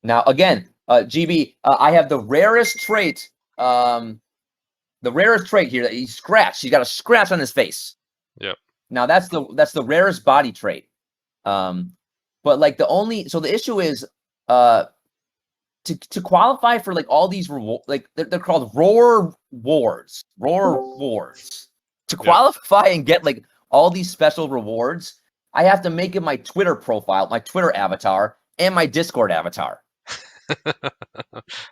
Now, again, GB, I have the rarest trait. The rarest trait here that he's scratched. He's got a scratch on his face. Yep. Now that's the rarest body trait. But like the issue is to qualify for like all these like they're called roar wars. To qualify and get like all these special rewards, I have to make it my Twitter profile, my Twitter avatar, and my Discord avatar.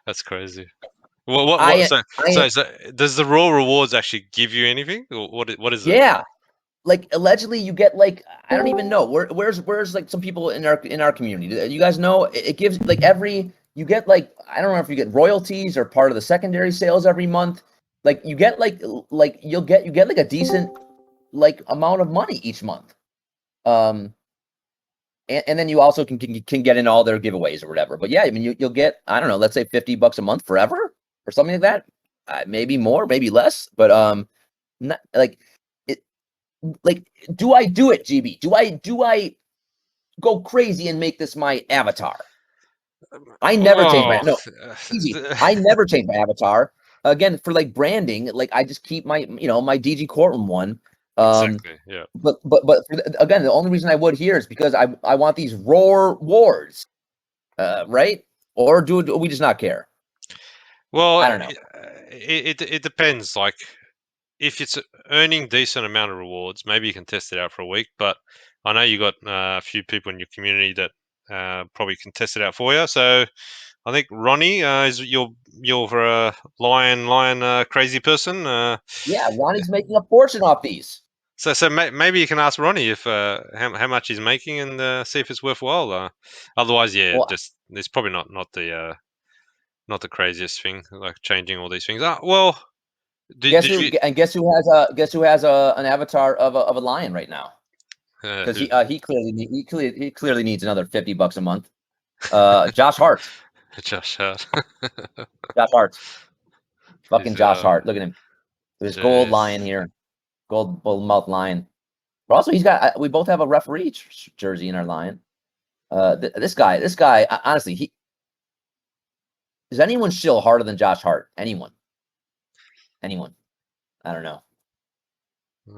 That's crazy. What? So does the Raw Rewards actually give you anything, or what is it? Yeah. Like allegedly you get like I don't even know where's like some people in our community. You guys know it gives like you get like I don't know if you get royalties or part of the secondary sales every month. Like you get like you get like a decent like amount of money each month. And then you also can get in all their giveaways or whatever. But yeah, I mean you'll get I don't know, let's say $50 a month forever or something like that. Maybe more, maybe less, but not like like do I do it, GB? Do I go crazy and make this my avatar? I never change my easy. I never change my avatar. Again, for like branding, like I just keep my my DG Courtroom one. Exactly. Yeah. But again, the only reason I would here is because I want these roar wars, right? Or do we just not care? Well, I don't know. it depends. Like, if it's earning decent amount of rewards, maybe you can test it out for a week. But I know you got a few people in your community that probably can test it out for you. So I think Ronnie is your lion crazy person. Yeah, Ronnie's making a fortune off these. So maybe you can ask Ronnie if how much he's making and see if it's worthwhile. Otherwise, yeah, Well, just it's probably not the craziest thing, like changing all these things. Well, did you guess who has an avatar of a lion right now? Because who he clearly needs another $50 a month. Josh Hart. Josh Hart? Josh Hart. Fucking He's Josh Hart. Look at him. There's gold lion jeez. here. Gold bull mouth lion. But also he's got we both have a referee jersey in our lion. This guy, honestly, he is anyone shill harder than Josh Hart? Anyone? I don't know.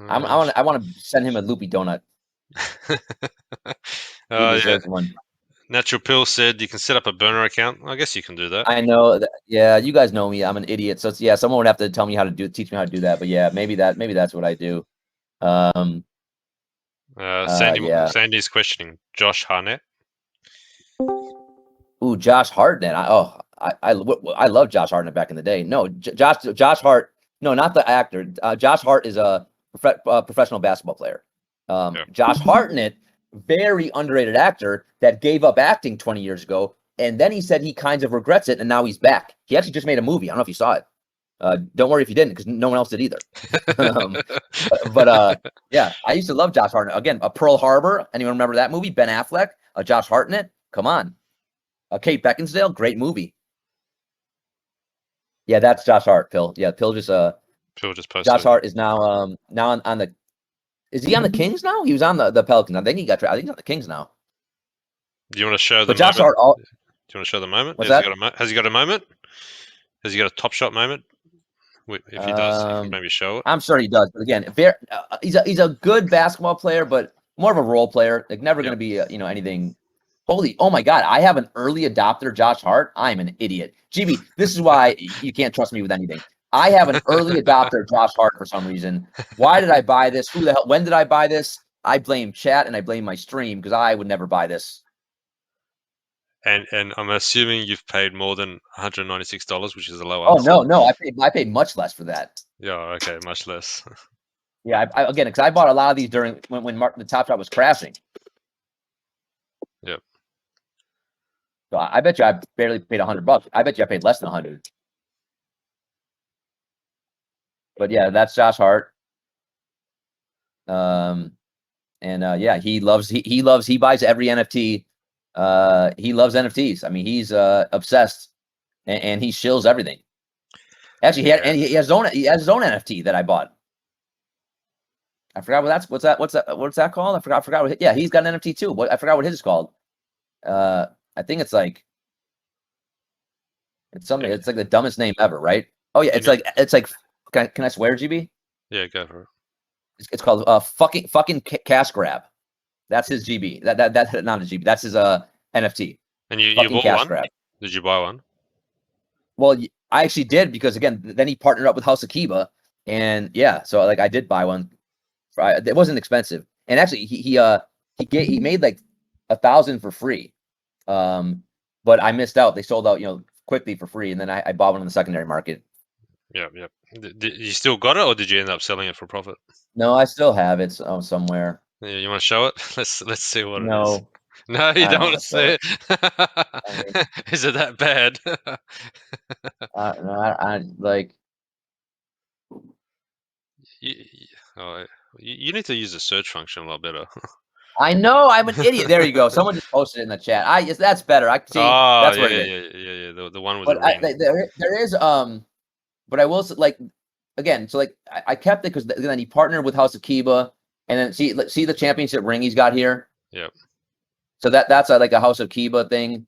I want to send him a loopy donut. He Yeah. deserves one. Natural Pill said you can set up a burner account. I guess you can do that. I know that, yeah, you guys know me. I'm an idiot. So yeah, someone would have to tell me teach me how to do that. But yeah, maybe that's what I do. Yeah. Sandy's questioning Josh Harnett. Ooh, Josh Hartnett. I love Josh Hartnett back in the day. No, Josh Hart. No, not the actor. Josh Hart is a professional basketball player. Yeah. Josh Hartnett, very underrated actor that gave up acting 20 years ago, and then he said he kind of regrets it, and now he's back. He actually just made a movie. I don't know if you saw it. Don't worry if you didn't, because no one else did either. Yeah, I used to love Josh Hartnett. Again, a Pearl Harbor. Anyone remember that movie? Ben Affleck, Josh Hartnett. Come on. Kate Beckinsale, great movie. Yeah, that's Josh Hart, Phil. Yeah, Phil just posted. Josh Hart is now on the. Is he on the Kings now? He was on the Pelicans. I think I think he's on the Kings now. Do you want to show the But Josh moment? Hart. Do you want to show the moment? What's that? Has he got a moment? Has he got a top shot moment? If he does, you can maybe show it. I'm sure he does. But again, he's a good basketball player, but more of a role player. Like never going to be anything. Oh my God! I have an early adopter, Josh Hart. I'm an idiot. GB, this is why you can't trust me with anything. I have an early adopter, Josh Hart, for some reason. Why did I buy this? Who the hell? When did I buy this? I blame chat and I blame my stream because I would never buy this. And I'm assuming you've paid more than $196, which is a low Oh answer. no, I paid much less for that. Yeah, okay, much less. Yeah, again, because I bought a lot of these during when the Top Shot was crashing. Yep. So I bet you I barely paid $100. I bet you I paid less than 100. But yeah, that's Josh Hart. And he buys every NFT. He loves NFTs. I mean, he's obsessed, and he shills everything. Actually, he has his own NFT that I bought. I forgot what's that called? I forgot what. Yeah, he's got an NFT too. I forgot what his is called. I think it's like something. It's like the dumbest name ever, right? Oh yeah, it's like. Can I swear, GB? Yeah, go for it. It's called fucking cash grab. That's his GB. That's not a GB. That's his NFT. And you Fucking bought cash one? grab. Did you buy one? Well, I actually did because again, then he partnered up with House of Kiba, and yeah, so like I did buy one. It wasn't expensive, and actually he made like 1,000 for free, but I missed out. They sold out, quickly for free, and then I bought one on the secondary market. Yeah, yeah. You still got it, or did you end up selling it for profit? No, I still have it somewhere. Yeah, you want to show it? Let's see what it is. No, No, you I don't don't want want to to show see it. it. I mean, Is it that bad? no, I like. you, oh, you need to use the search function a lot better. I know I'm an idiot. There you go. Someone just posted it in the chat. That's better. I see. Oh, That's yeah, what it yeah, is. yeah, yeah, yeah. The one with the But ring. there is but I will say, like, again, so like I kept it because then he partnered with House of Kiba, and then see the championship ring he's got here. Yep. So that's like a House of Kiba thing.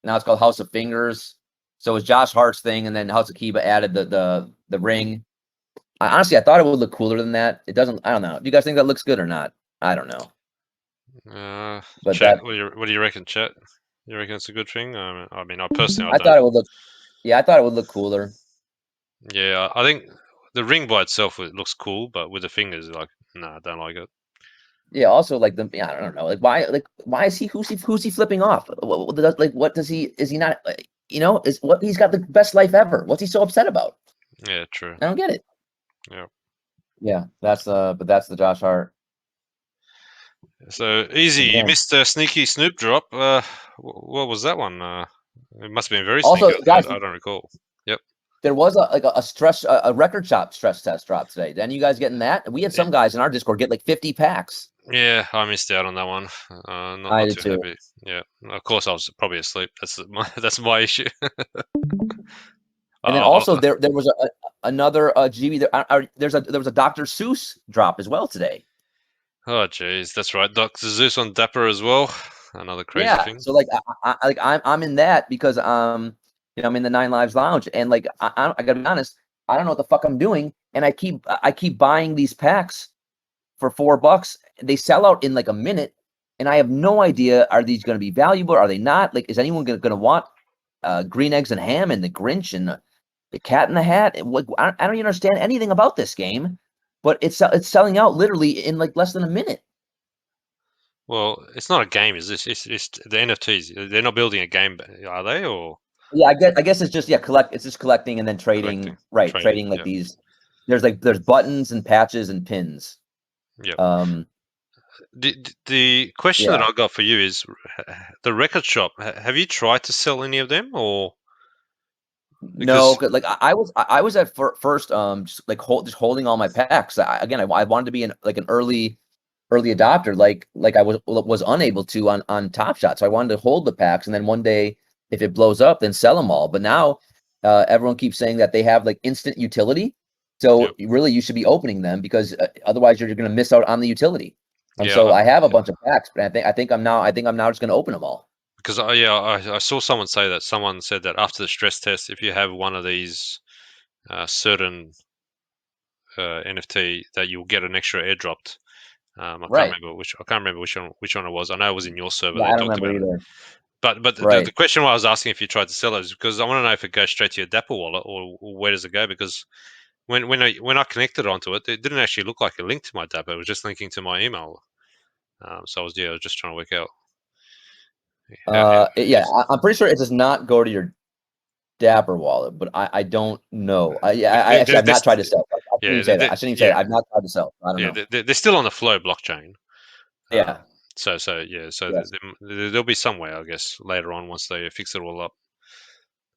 Now it's called House of Fingers. So it's Josh Hart's thing, and then House of Kiba added the ring. Honestly, I thought it would look cooler than that. It doesn't. I don't know. Do you guys think that looks good or not? I don't know. But Chat. that What do you reckon, chat? You reckon it's a good thing? I mean, I personally, I I don't. thought it would look. Yeah, I thought it would look cooler. Yeah, I think the ring by itself it looks cool, but with the fingers, like, nah, I don't like it. Yeah. Also, like I don't know. Why is he? Who's he flipping off? What does he? Is he not? Is what he's got the best life ever? What's he so upset about? Yeah, true. I don't get it. Yeah. Yeah, but that's the Josh Hart. So easy. You Again. missed a sneaky Snoop drop. What was that one? It must have been very Also, sneaky. guys, I don't recall. Yep. there was a record shop stress test drop today. Then you guys getting that? We had some guys in our Discord get like 50 packs. Yeah, I missed out on that one. I Not did too too. happy. Yeah, of course I was probably asleep. That's my issue. And then also there was another GB. There was a Dr. Seuss drop as well today. Oh jeez, that's right. Dr. Zeus on Dapper as well. Another crazy Yeah. thing. So like I'm in that because I'm in the Nine Lives Lounge, and like I gotta be honest, I don't know what the fuck I'm doing, and I keep buying these packs for $4. They sell out in like a minute, and I have no idea, are these going to be valuable? Are they not? Like, is anyone going to want Green Eggs and Ham and the Grinch and the Cat in the Hat? I don't even understand anything about this game, but it's selling out literally in like less than a minute. Well, it's not a game, is this? It's the NFTs. They're not building a game, are they? Or Yeah, I guess it's just It's just collecting and then trading. Right, trading like Yep. these. There's buttons and patches and pins. Yep. Um, The question that yeah. I got for you is the record shop. Have you tried to sell any of them, or No, because 'cause, like I was at first just like just holding all my packs. I wanted to be an early adopter, like I was unable to on Top Shot. So I wanted to hold the packs, and then one day if it blows up, then sell them all. But now everyone keeps saying that they have like instant utility. So Yep. really, you should be opening them because otherwise you're going to miss out on the utility. And yeah, so I have a bunch of packs, but I think I'm now just going to open them all. because I saw someone say that someone said that after the stress test, if you have one of these certain NFT, that you'll get an extra airdropped. Right. I can't remember which one it was. I know it was in your server. Yeah, They I don't talked remember about it. either. But the Right. question why I was asking if you tried to sell it is because I want to know if it goes straight to your Dapper wallet or where does it go? Because when I connected onto it, it didn't actually look like a link to my Dapper. It was just linking to my email. So I was just trying to work out. Yeah, I'm pretty sure it does not go to your Dapper wallet, but I don't know. I actually have not tried to sell. I shouldn't even say that. I shouldn't even say that. I've not tried to sell. I don't know. They're still on the Flow blockchain. Yeah. So Yes. there'll be some way, I guess, later on once they fix it all up.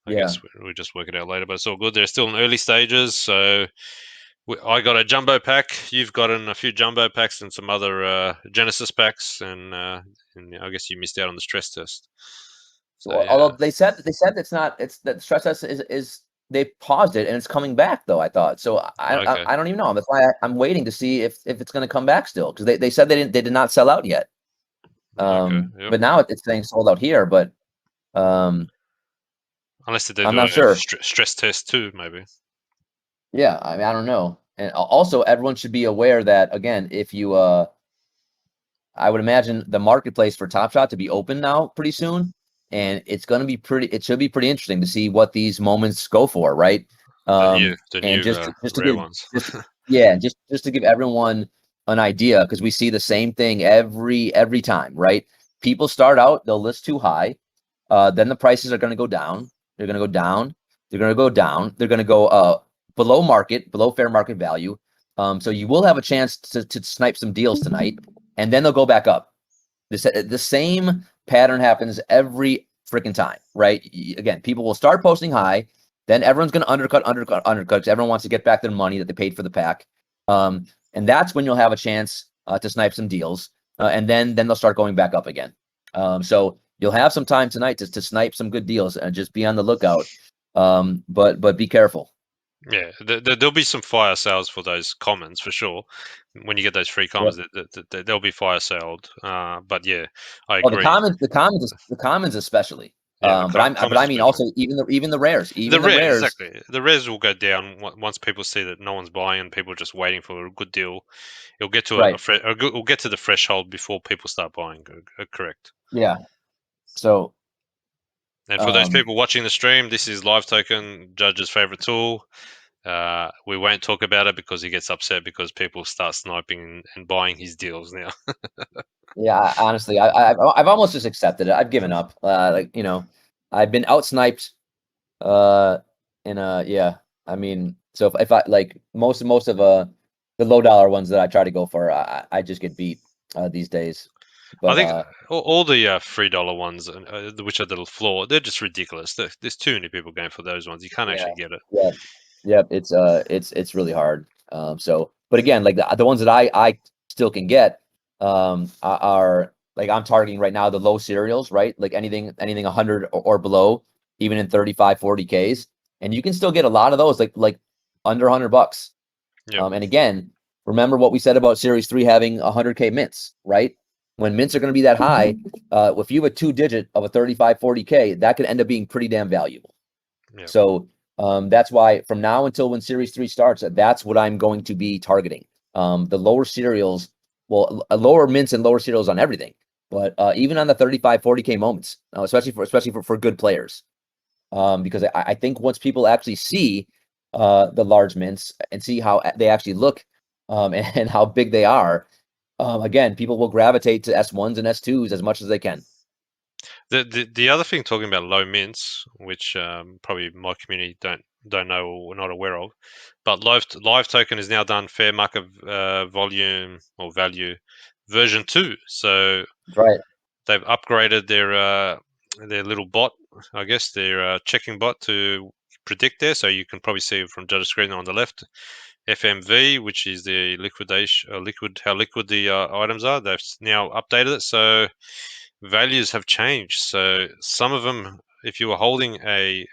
I Yeah. guess we'll just work it out later, but it's all good. They're still in early stages, so I got a jumbo pack. You've gotten a few jumbo packs and some other Genesis packs, and I guess you missed out on the stress test. So yeah, Although they said it's not, it's that stress test is they paused it and it's coming back though. I thought so. okay, I don't even know. That's why I'm waiting to see if it's going to come back still, because they said they did not sell out yet. okay, yep. But now it's saying sold out here. But Unless they're I'm doing not sure. stress test too, maybe. Yeah, I mean, I don't know. And also, everyone should be aware that, again, if you I would imagine the marketplace for Top Shot to be open now pretty soon, and it's going to be it should be pretty interesting to see what these moments go for, right? The And new just to rare give ones. yeah, just to give everyone an idea, because we see the same thing every time, right? People start out, they'll list too high, then the prices are going to go down. They're going to go down. They're going to go down. They're going to go below market, below fair market value. So you will have a chance to snipe some deals tonight, and then they'll go back up. The same pattern happens every freaking time, right? Again, people will start posting high, then everyone's going to undercut because everyone wants to get back their money that they paid for the pack, and that's when you'll have a chance to snipe some deals, and then they'll start going back up again. So you'll have some time tonight to snipe some good deals, and just be on the lookout. But be careful. Yeah, there'll be some fire sales for those commons for sure. When you get those free Yep. commons, they'll be fire sold. But yeah, I Oh, the agree. commons especially. Yeah, But commons I mean especially. also even the rares, The rares, exactly. The rares will go down once people see that no one's buying and people are just waiting for a good deal. It'll get to right. it'll get to the threshold before people start buying. Correct. Yeah. So And for those people watching the stream, this is Live Token, Judge's favorite tool. We won't talk about it because he gets upset because people start sniping and buying his deals now. yeah, honestly, I've almost just accepted it. I've given up. I've been outsniped. And yeah, I mean, so if I like most of the low dollar ones that I try to go for, I just get beat these days. I But think all the $3 ones, which are the floor, they're just ridiculous. There's too many people going for those ones. You can't yeah, actually get it. yeah, it's really hard. But again, like the ones that I still can get are like, I'm targeting right now the low cereals, right? Like anything 100 or below, even in 35, 40Ks, and you can still get a lot of those like under $100. Yeah, And again, remember what we said about Series 3 having 100K mints, right? When mints are going to be that high, if you have a 2-digit of a 35, 40K, that could end up being pretty damn valuable. yeah. So that's why from now until when Series 3 starts, that's what I'm going to be targeting. The lower cereals, well, lower mints and lower cereals on everything, but even on the 35, 40K moments, especially for good players. Because I think once people actually see the large mints and see how they actually look, and how big they are, again, people will gravitate to S1s and S2s as much as they can. The other thing, talking about low mints, which probably my community don't know or not aware of, but live token is now done fair market volume or value version 2. So Right. they've upgraded their little bot, I guess their checking bot to predict there. So you can probably see from Judge's screen on the left, FMV, which is the how liquid the items are. They've now updated it, so values have changed. So some of them, if you were holding a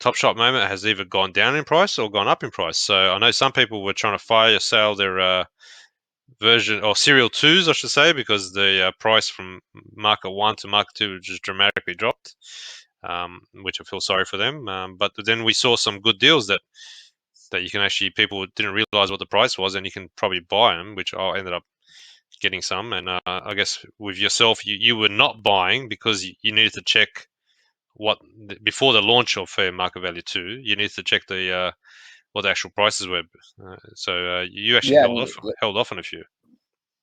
Top Shot moment, has either gone down in price or gone up in price. So I know some people were trying to fire sale their version or serial twos, I should say, because the price from market 1 to market 2 just dramatically dropped, which I feel sorry for them. But then we saw some good deals that you can actually, people didn't realize what the price was, and you can probably buy them, which I ended up getting some. And I guess with yourself, you were not buying because you needed to check before the launch of fair market value 2, you needed to check the what the actual prices were. So you actually Yeah. held off on a few.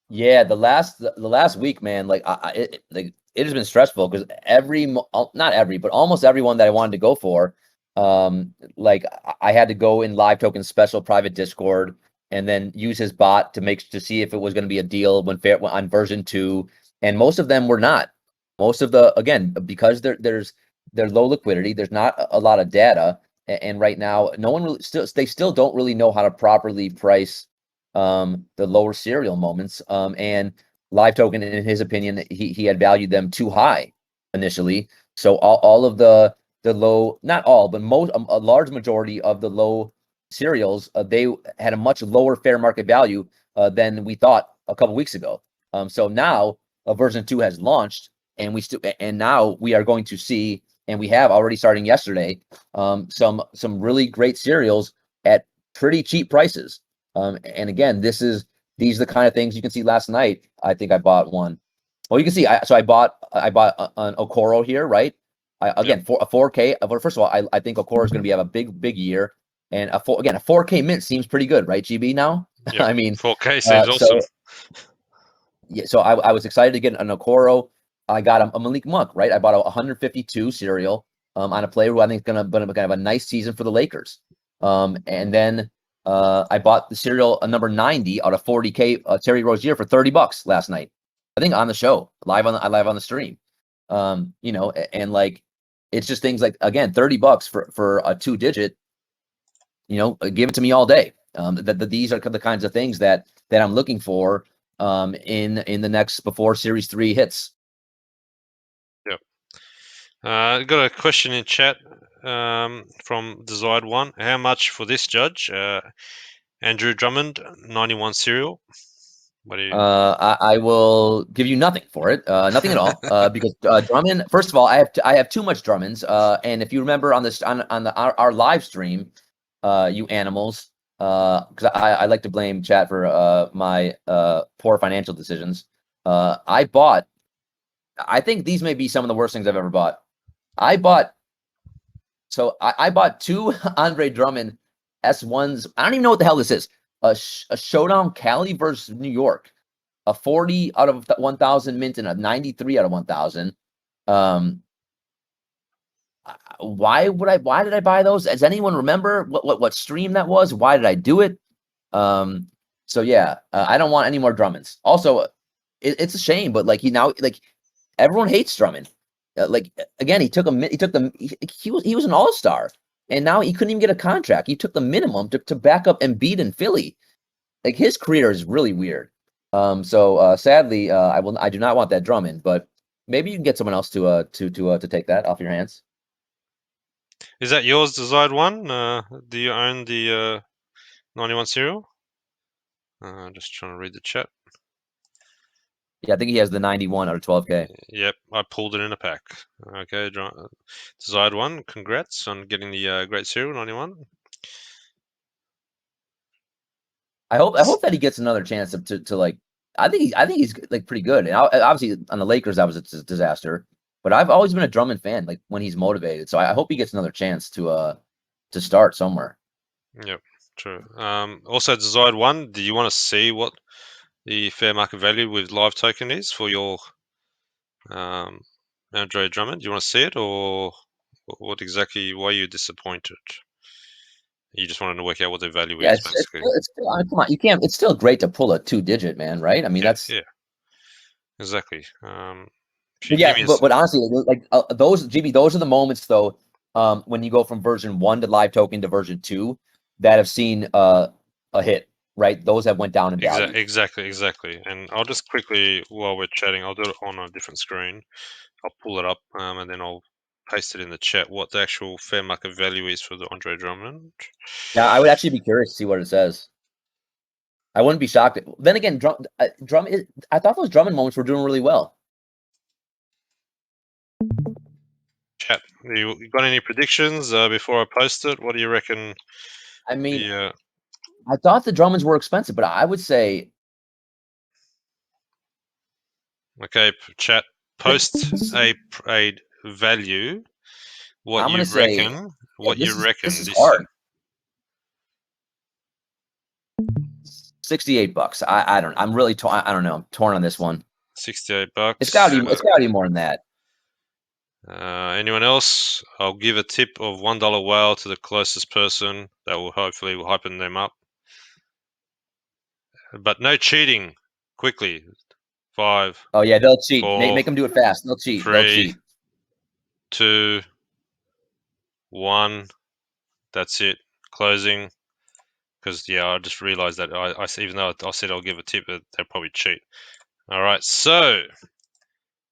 Yeah, the last week, man, like it has been stressful because not every, but almost everyone that I wanted to go for, like I had to go in Live Token special private Discord and then use his bot to see if it was going to be a deal on version 2, and most of them were not. Most of again, because they're low liquidity, there's not a lot of data. And right now, no one really they still don't really know how to properly price the lower serial moments. And Live Token, in his opinion, he had valued them too high initially. So all of the low, not all, but most a large majority of the low serials, they had a much lower fair market value than we thought a couple weeks ago. So now version 2 has launched, and now we are going to see, and we have already starting yesterday, some really great serials at pretty cheap prices. And again, these are the kind of things you can see. Last night, I think I bought one. Well, you can see, I bought an Okoro here, right? Again, for a 4K. First of all, I think Okoro is going to have a big year, and a 4K mint seems pretty good, right, GB? Now, Yep. I mean, 4K seems awesome. Yeah, so I was excited to get an Okoro. I got a Malik Monk, right? I bought a 152 serial on a player who I think is gonna have a nice season for the Lakers. And then I bought the serial number 90 out of 40K Terry Rozier for $30 last night. I think on the show, live on the stream. And like it's just things like, again, $30 for a 2-digit. Give it to me all day. These are the kinds of things that I'm looking for in the next, before Series 3 hits. Yep. Got a question in chat from Desired One. How much for this judge? Andrew Drummond, 91 serial. What do you? I will give you nothing for it, nothing at all, because Drummond. First of all, I have too much Drummonds, and if you remember on our live stream, you animals, because I like to blame chat for my poor financial decisions. I think these may be some of the worst things I've ever bought. I bought two Andre Drummond S1s. I don't even know what the hell this is. A Showdown Cali versus New York. A 40 out of 1,000 mint and a 93 out of 1,000. Why did I buy those? Does anyone remember what stream that was? Why did I do it? So yeah, I don't want any more Drummonds. Also, it's a shame, but everyone hates Drummond. Again, he was an all-star, and now he couldn't even get a contract. He took the minimum to back up Embiid in Philly. Like, his career is really weird. So sadly, I do not want that Drummond, but maybe you can get someone else to take that off your hands. Is that yours, Desired One? Do you own the 91 serial? Just trying to read the chat. Yeah, I think he has the 91 out of 12K. Yep, I pulled it in a pack. Okay, Desired One, congrats on getting the great serial 91. I hope that he gets another chance to like. I think he's like pretty good. And obviously on the Lakers, that was a disaster. But I've always been a Drummond fan, like when he's motivated. So I hope he gets another chance to start somewhere. Yep, true. Also, Desired One, do you want to see what the fair market value with Live Token is for your Andre Drummond? Do you want to see it, or what exactly? Why are you disappointed? You just wanted to work out what the value is, basically. It's still, I mean, come on, you can't. It's still great to pull a 2-digit, man, right? I mean, that's exactly. but honestly, like those are the moments though, when you go from version 1 to Live Token to version 2 that have seen a hit, right? Those have went down in value. Exactly. And I'll just quickly, while we're chatting, I'll do it on a different screen. I'll pull it up, and then I'll paste it in the chat what the actual fair market value is for the Andre Drummond. Yeah, I would actually be curious to see what it says. I wouldn't be shocked. Then again, I thought those Drummond moments were doing really well. Chat, you got any predictions before I post it? What do you reckon? I mean, I thought the Drummonds were expensive, but I would say. Okay, chat, post a value. What I'm you gonna say, reckon? What you reckon? This is hard. $68. I don't. I'm really. I don't know. I'm torn on this one. $68. It's gotta be more than that. Anyone else? I'll give a tip of $1 whale to the closest person. That will hopefully hypen them up. But no cheating. Quickly. 5. Oh yeah, they'll cheat. 4, Make them do it fast. They'll cheat. 3, They'll cheat. 2, 1. That's it. Closing. Because yeah, I just realized that I even though I said I'll give a tip, they'll probably cheat. All right, so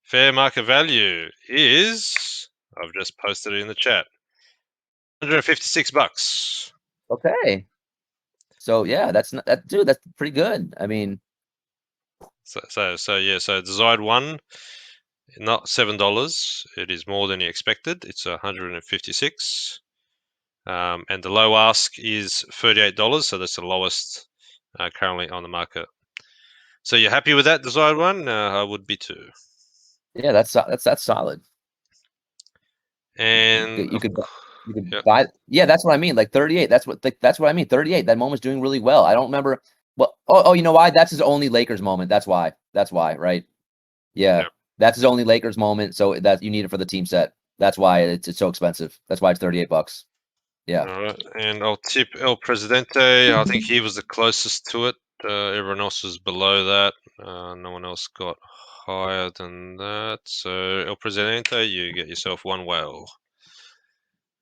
fair market value is, I've just posted it in the chat, $156. Okay. So yeah, that's not that, dude. That's pretty good. I mean, So yeah, so desired one, not $7. It is more than you expected. It's 156. And the low ask is $38, so that's the lowest currently on the market. So you're happy with that desired one? I would be too. yeah, that's solid. And You could yep. buy. Yeah, that's what I mean. Like 38. That's what I mean. 38. That moment's doing really well. I don't remember. Well, you know why? That's his only Lakers moment. That's why. That's why. Right. Yeah, Yep. that's his only Lakers moment. So that you need it for the team set. That's why it's so expensive. That's why it's $38. Yeah. All right, and I'll tip El Presidente. I think he was the closest to it. Everyone else was below that. No one else got higher than that. So El Presidente, you get yourself one whale.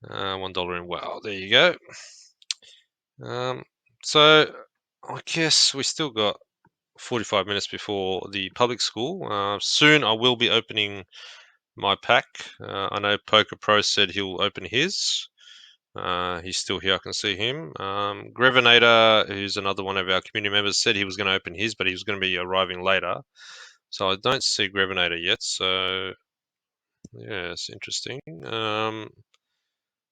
$1 in whale. There you go. So I guess we still got 45 minutes before the public school. Soon I will be opening my pack. I know Poker Pro said he'll open his. He's still here. I can see him. Grevinator, who's another one of our community members, said he was going to open his, but he was going to be arriving later. So I don't see Grevinator yet. So yeah, it's interesting.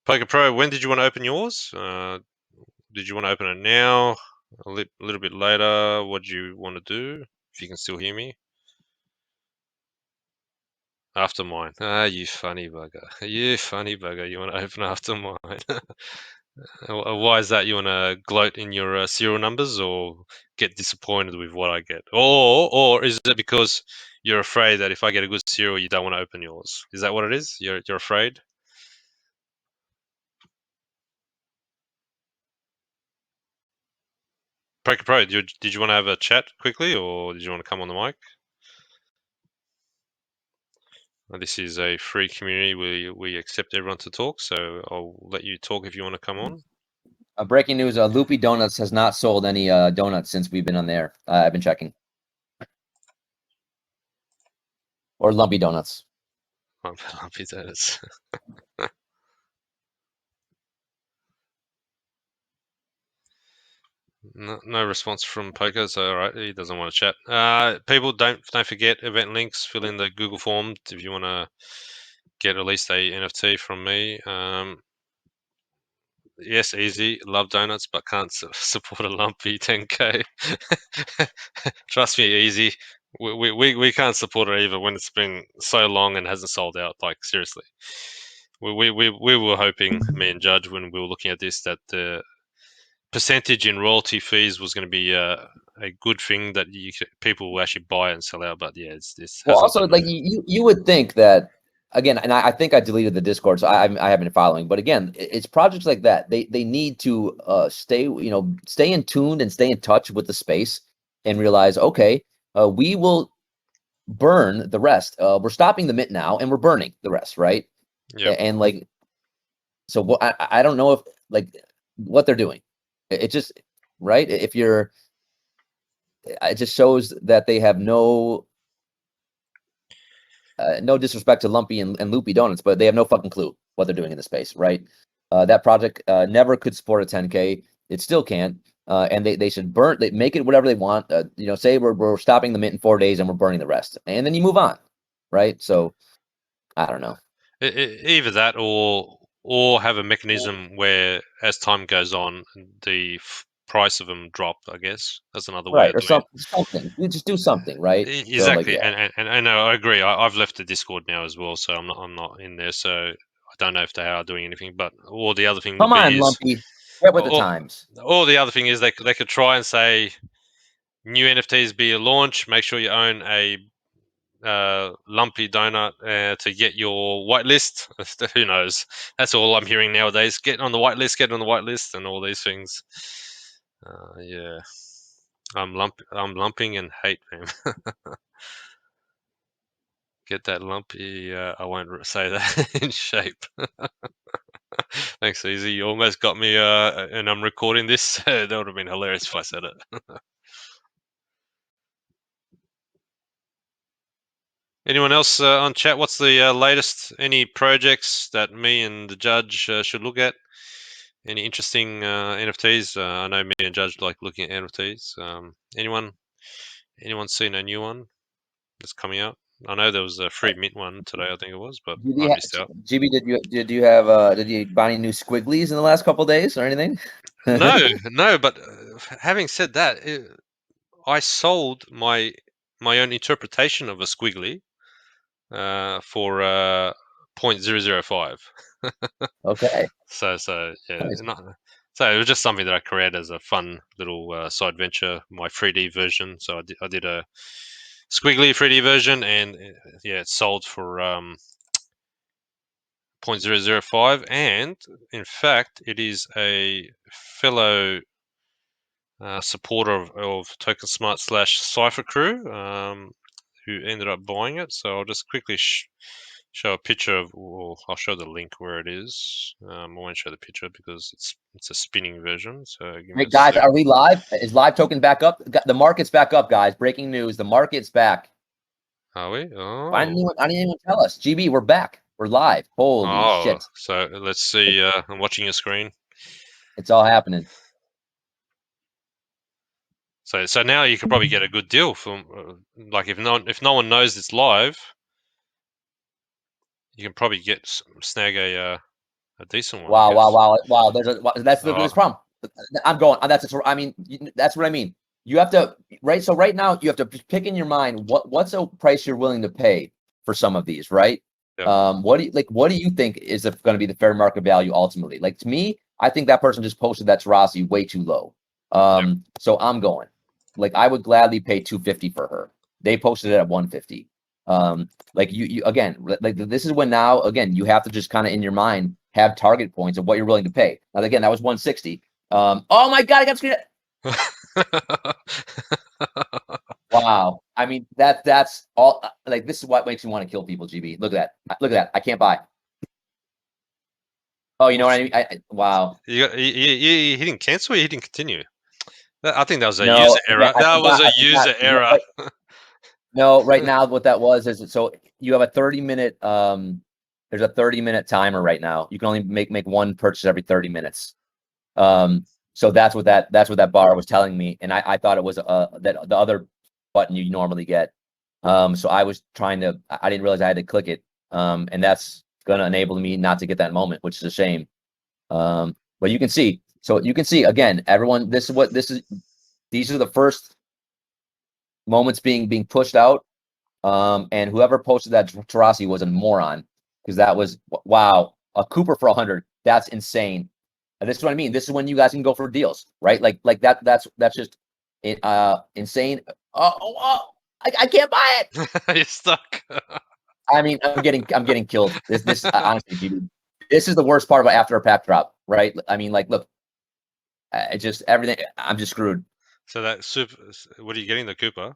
Poker Pro, when did you want to open yours? Did you want to open it now? A little bit later? What do you want to do? If you can still hear me. After mine. You funny bugger. You funny bugger. You want to open after mine. Why is that? You want to gloat in your serial numbers, or get disappointed with what I get, or is it because you're afraid that if I get a good serial, you don't want to open yours? Is that what it is? You're afraid? Pro, did you want to have a chat quickly, or did you want to come on the mic? This is a free community. We accept everyone to talk, so I'll let you talk if you want to come on. Breaking news: Loopy Donuts has not sold any donuts since we've been on there. I've been checking. Or Lumpy Donuts. Lumpy Donuts. No response from Poker, so all right, he doesn't want to chat. People, don't forget event links. Fill in the Google form if you want to get at least a NFT from me. Yes, easy. Love donuts, but can't support a lumpy 10k. Trust me, easy. We can't support it either when it's been so long and hasn't sold out. Like seriously, we were hoping, me and Judge, when we were looking at this, that the percentage in royalty fees was going to be a good thing that people will actually buy and sell out. But yeah, this Well, hasn't also been like there. you would think that again, and I think I deleted the Discord, so I haven't been following. But again, it's projects like that. They need to stay in tuned and stay in touch with the space and realize, okay, we will burn the rest. We're stopping the mint now, and we're burning the rest, right? Yep. And like, so what? I don't know if like what they're doing. It just right. If you're, it just shows that they have no disrespect to Lumpy and Loopy Donuts, but they have no fucking clue what they're doing in the space, right? That project never could support a 10K. It still can't. And they should they make it whatever they want. Say we're stopping the mint in 4 days and we're burning the rest, and then you move on, right? So I don't know. Either that, or have a mechanism where, as time goes on, the price of them drop. I guess that's another way Right, of or doing it. something. You just do something, right? So like, Exactly, yeah. and I know, I agree. I've left the Discord now as well, so I'm not in there. So I don't know if they are doing anything. But or the other thing would Come on, be is, Lumpy, get with the or, times. or the other thing is they could try and say new NFTs be a launch. Make sure you own a lumpy donut to get your whitelist. Who knows? That's all I'm hearing nowadays. Get on the whitelist, get on the whitelist, and all these things. Yeah, I'm lumping and hate them. Get that lumpy. I won't say that in shape. Thanks, Easy. You almost got me, and I'm recording this. That would have been hilarious if I said it. Anyone else on chat? What's the latest? Any projects that me and the judge should look at? Any interesting NFTs? I know me and Judge like looking at NFTs. Anyone seen a new one that's coming out? I know there was a free mint one today, I think it was, but I missed out. GB, did you buy any new squigglies in the last couple of days or anything? No, but having said that, I sold my own interpretation of a squiggly for 0.005. Okay. So yeah, Nice. so it was just something that I created as a fun little side venture, my 3D version. So I did a squiggly 3D version, and yeah, it sold for 0.005, and in fact, it is a fellow supporter of Token Smart / Cipher Crew who ended up buying it. So I'll just quickly show a picture of, or I'll show the link where it is. I won't show the picture because it's a spinning version. So give me Hey a guys, sec. are we live? Is live token back up? The market's back up, guys. Breaking news: the market's back. Are we? I didn't even tell us. GB, we're back. We're live. Holy shit! So let's see. I'm watching your screen. It's all happening. So now you could probably get a good deal from like if no one knows it's live, you can probably snag a decent one. I guess. Wow. That's this problem. I'm going. I mean, that's what I mean. You have to So right now, you have to pick in your mind what's a price you're willing to pay for some of these, right? Yep. What do you think is going to be the fair market value ultimately? Like to me, I think that person just posted that Tarasi way too low. So I'm going. Like I would gladly pay 250 for her. They posted it at 150. Like you again, like this is when now again you have to just kind of in your mind have target points of what you're willing to pay. Now again, that was 160. Oh my god, I got screwed. Wow. I mean that's all. Like this is what makes me want to kill people. GB, look at that. Look at that. I can't buy. Oh, you know what I mean? Wow. You didn't cancel. Or you didn't continue. I think that was a No, user error. That was a I user error. Right, no, right now what that was is so you have a 30-minute there's a 30-minute timer right now. You can only make one purchase every 30 minutes. So that's what that bar was telling me, and I thought it was that the other button you normally get. So I was trying to. I didn't realize I had to click it, and that's gonna enable me not to get that moment, which is a shame. But you can see. So you can see again, everyone. These are the first moments being pushed out. And whoever posted that Tarasi was a moron because that was wow, a Cooper for 100. That's insane. And this is what I mean. This is when you guys can go for deals, right? Like that. That's just insane. I can't buy it. You're stuck. I mean, I'm getting killed. This honestly, dude, this is the worst part about after a pack drop, right? I mean, like, look, it just everything. I'm just screwed. So that super. What are you getting? The Cooper?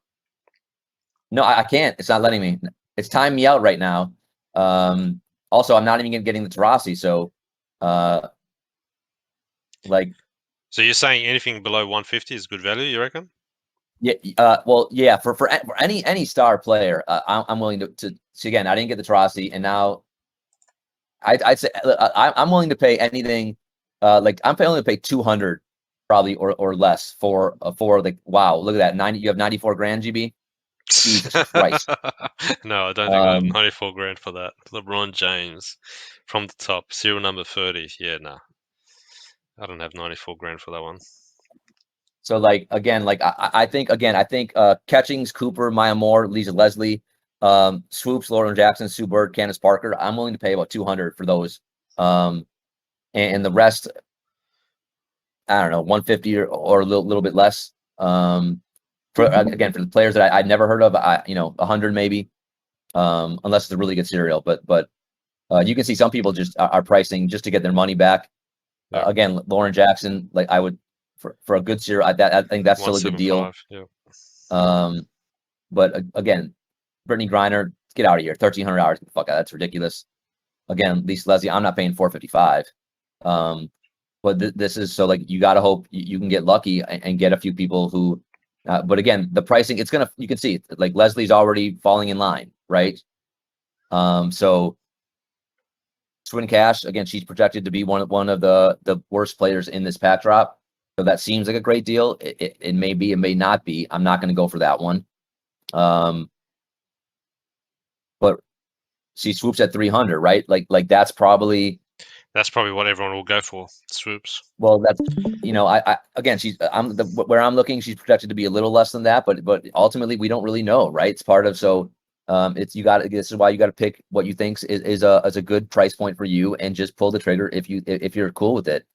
No, I can't. It's not letting me. It's timing me out right now. Also, I'm not even getting the Tarasi. So, like, So you're saying anything below 150 is good value? You reckon? yeah. Well, yeah. For any star player, I'm willing to. See, again, I didn't get the Tarasi, and now I'd say I'm willing to pay anything. Like I'm willing to pay 200 probably or less for like wow. Look at that 90. You have 94 grand GB. Jesus Christ. No, I don't think I have 94 grand for that. LeBron James from the top, serial number 30. Yeah, no. I don't have 94 grand for that one. So like again, like I think Catchings, Cooper, Maya Moore, Lisa Leslie, Swoops, Lauren Jackson, Sue Bird, Candace Parker. I'm willing to pay about 200 for those. And the rest, I don't know, 150 or a little bit less. For again, for the players that I'd never heard of, 100 maybe, unless it's a really good serial. But you can see some people just are pricing just to get their money back. Yeah. Again, Lauren Jackson, like I would for a good serial, I think that's still a good deal. Yeah. But again, Brittany Griner, get out of here. $1,300. Fuck, that's ridiculous. Again, Lisa Leslie, I'm not paying $455. But this is so like you got to hope you can get lucky and get a few people who. But again, the pricing you can see like Leslie's already falling in line, right? So Swin Cash again, she's projected to be one of the worst players in this pack drop. So that seems like a great deal. It may be, it may not be. I'm not going to go for that one. But she swoops at 300, right? Like that's probably what everyone will go for. Swoops. well. That's I again, where I'm looking, she's projected to be a little less than that, but ultimately we don't really know, right? It's part of it's this is why you got to pick what you think is a good price point for you and just pull the trigger if you're cool with it.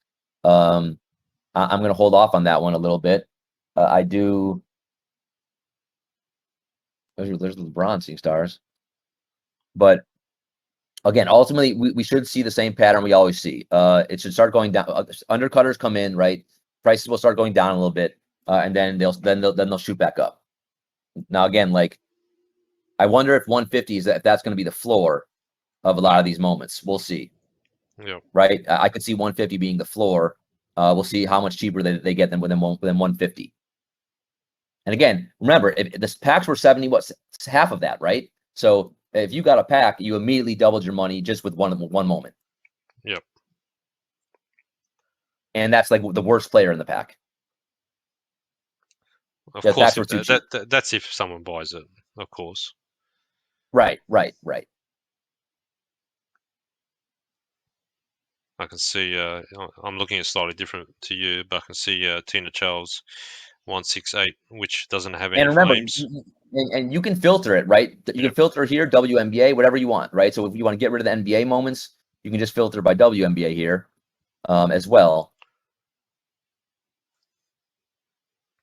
I'm going to hold off on that one a little bit. I do. There's LeBron seeing stars, but again, ultimately we should see the same pattern we always see. It should start going down. Undercutters come in, right? Prices will start going down a little bit, and then they'll shoot back up. Now again, like I wonder if 150 if that's going to be the floor of a lot of these moments. We'll see. Yeah. Right. I could see 150 being the floor. We'll see how much cheaper they get than 150. And again, remember, if the packs were 70, what's half of that, right? So if you got a pack, you immediately doubled your money just with one moment. Yep. And that's like the worst player in the pack. Of The course, packs were too cheap. that's if someone buys it. Of course. Right. I can see. I'm looking at slightly different to you, but I can see Tina Charles 168, which doesn't have any And remember, flames. and you can filter it, right? You can filter here, WNBA, whatever you want, right? So if you want to get rid of the NBA moments, you can just filter by WNBA here as well.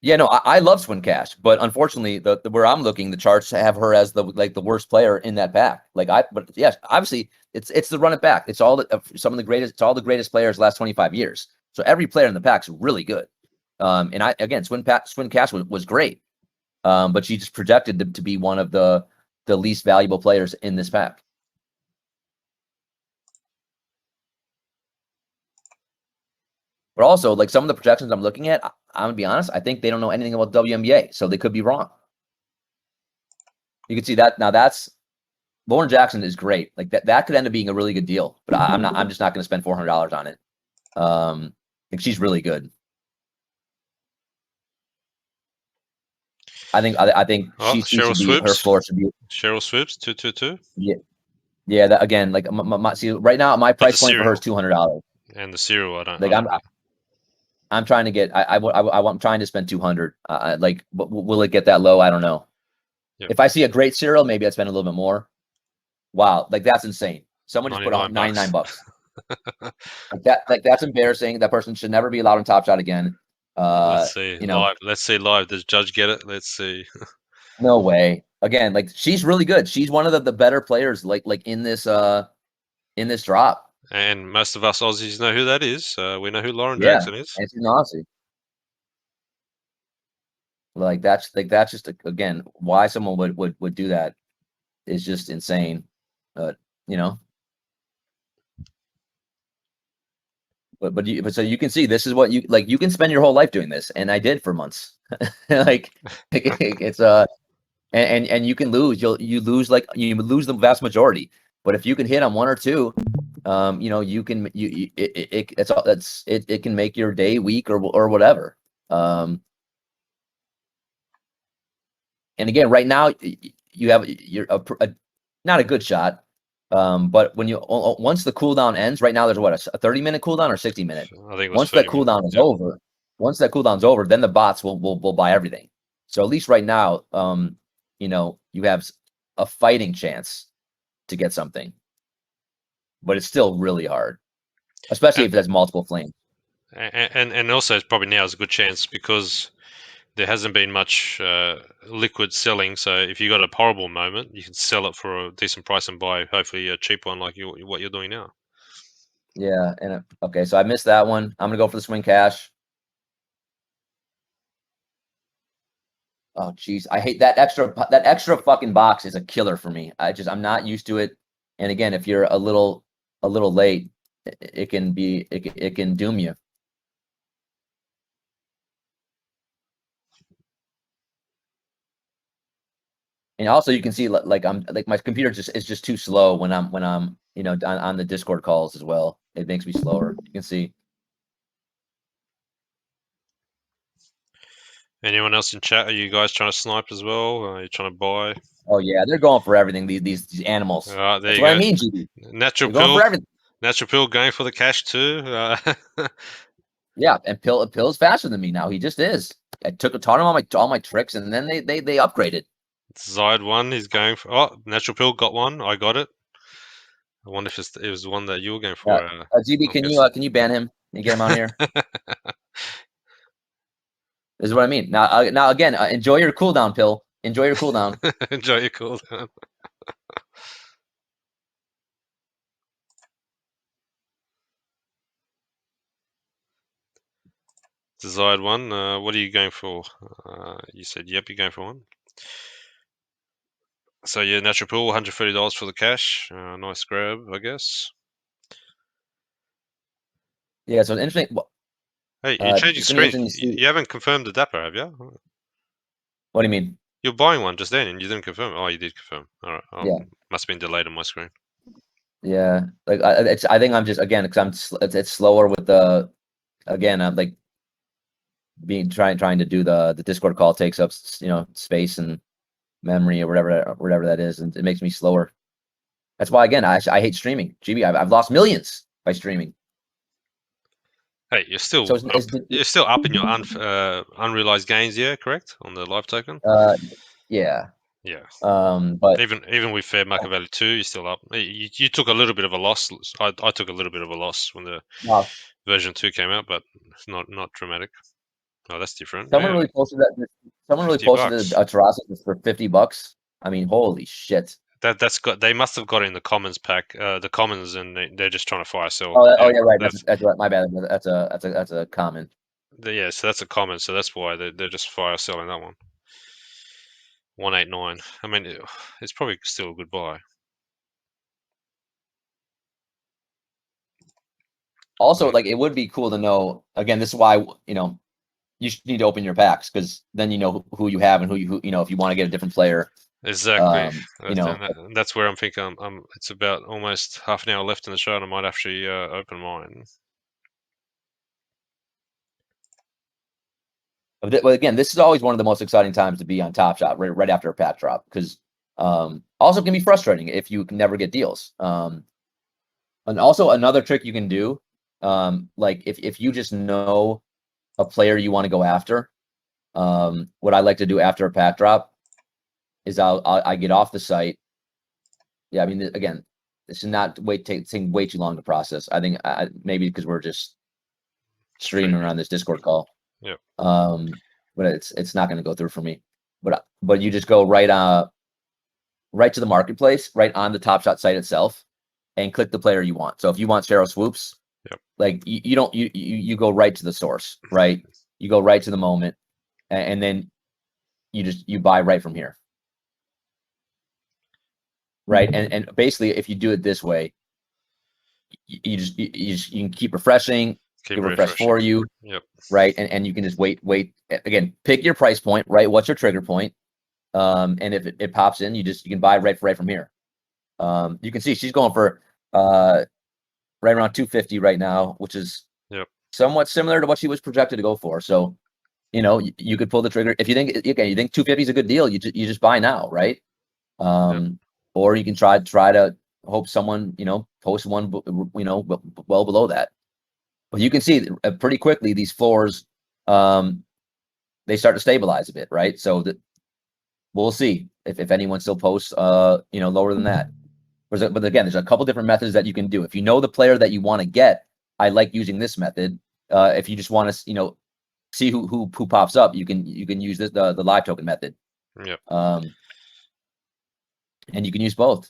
Yeah, no, I love Swin Cash, but unfortunately, the where I'm looking, the charts have her as the worst player in that pack. But yes, obviously, it's the run it back. It's all some of the greatest. It's all the greatest players the last 25 years. So every player in the pack's really good. And Swin Cash was great, but she just projected to be one of the least valuable players in this pack. But also, like some of the projections I'm looking at, I'm gonna be honest, I think they don't know anything about WNBA, so they could be wrong. You can see that now. That's Lauren Jackson is great. Like that could end up being a really good deal. But I'm just not going to spend $400 on it. I think she's really good. I think she should be her floor should be Cheryl Swoops 222. Yeah. That again, like see right now my price point for her is $200. And the cereal, I don't. Like I'm trying to get. I'm trying to spend 200. Like, will it get that low? I don't know. Yep. If I see a great cereal, maybe I'd spend a little bit more. Wow, like that's insane. Someone just put out $99. like that's embarrassing. That person should never be allowed in Top Shot again. Let's see live. Let's see live. Does Judge get it? Let's see. No way. Again, like she's really good. She's one of the better players. Like in this drop. And most of us Aussies know who that is. We know who Lauren Jackson is. And she's an Aussie. Like that's just again why someone would do that is just insane. But but so you can see this is what you like. You can spend your whole life doing this, and I did for months. Like it's and you can lose. You lose the vast majority. But if you can hit on one or two, you can it can make your day, week, or whatever. And again, right now you're not a good shot. But when once the cooldown ends, right now there's what a 30-minute cooldown or 60-minute. I think once that cooldown is over, then the bots will buy everything. So at least right now, you have a fighting chance to get something, but it's still really hard, especially if it has multiple flames. And also, it's probably now is a good chance because there hasn't been much liquid selling. So if you got a horrible moment, you can sell it for a decent price and buy hopefully a cheap one like what you're doing now. Yeah, and okay, so I missed that one. I'm gonna go for the Swin Cash. Oh geez, I hate that extra fucking box is a killer for me. I'm not used to it. And again, if you're a little late, it can doom you. And also you can see like my computer is just too slow when I'm on the Discord calls as well. It makes me slower. You can see. Anyone else in chat? Are you guys trying to snipe as well? Are you trying to buy? Oh yeah, they're going for everything. These animals. There That's you what I go. mean, GB. Natural They're going pill. for everything. Natural pill going for the cash too. Yeah, and Pill's faster than me now. He just is. I taught him all my tricks, and then they upgraded. Zide one. He's going for. Oh, natural pill got one. I got it. I wonder if it was the one that you were going for. GB, I'm can you ban him? Can you get him on here? This is what I mean. Now again, enjoy your cooldown, Pill. Enjoy your cooldown. Enjoy your cooldown. Desired one. What are you going for? You said, yep, you're going for one. So yeah, natural pool, $130 for the cash. Nice grab, I guess. Yeah, so it's interesting. Hey, you're changing It's gonna be screen. interesting to see. You haven't confirmed the dapper, have you? What do you mean? You're buying one just then, and you didn't confirm. Oh, you did confirm. All right. Yeah. Must have been delayed on my screen. Yeah, like I think I'm just again because it's slower with the again I'm like trying to do the Discord call takes up space and memory or whatever that is, and it makes me slower. That's why again I hate streaming. GB, I've lost millions by streaming. Hey, you're still So up in your unrealized gains, yeah, correct, on the live token. Yeah. Yeah. But even with fair market value 2, you're still up. You took a little bit of a loss. I took a little bit of a loss when the wow, version 2 came out, but it's not dramatic. Oh, that's different. someone Yeah, really posted that. Someone really posted $50. a Terrace for $50. I mean, holy shit. That's got. They must have got it in the commons pack, the commons, and they're just trying to fire sell. Oh yeah, right. That's That's right. My bad. That's a comment. yeah. So that's a common. So that's why they're just fire selling that one. 189. I mean, it's probably still a good buy. Also, like it would be cool to know. Again, this is why you should need to open your packs because then you know who you have and who if you want to get a different player. Exactly. And That's where I'm thinking. It's about almost half an hour left in the show, and I might actually open mine. Well, again, this is always one of the most exciting times to be on Top Shot right after a pack drop because also can be frustrating if you can never get deals. And also another trick you can do, like if you just know a player you want to go after, what I like to do after a pack drop is I get off the site. Yeah, I mean, again, this is not taking way too long to process. I think maybe because we're just streaming around this Discord call. Yep. But it's not going to go through for me. But you just go right to the marketplace, right on the Top Shot site itself, and click the player you want. So if you want Cheryl Swoops, yep. like you go right to the source, right? You go right to the moment, and then you buy right from here. Right. And basically if you do it this way, you can keep refreshing, Keep it refresh for you. Yep. Right. And you can just wait. Again, pick your price point, right? What's your trigger point? And if it pops in, you can buy right from here. You can see she's going for right around 250 right now, which is somewhat similar to what she was projected to go for. So, you could pull the trigger if you think 250 is a good deal. You just buy now, right? Or you can try to hope someone posts one well below that. But you can see pretty quickly these floors they start to stabilize a bit, right? So that we'll see if anyone still posts lower than that. But again, there's a couple different methods that you can do. If you know the player that you want to get, I like using this method. If you just want to see who pops up, you can use this the live token method. Yep. And you can use both.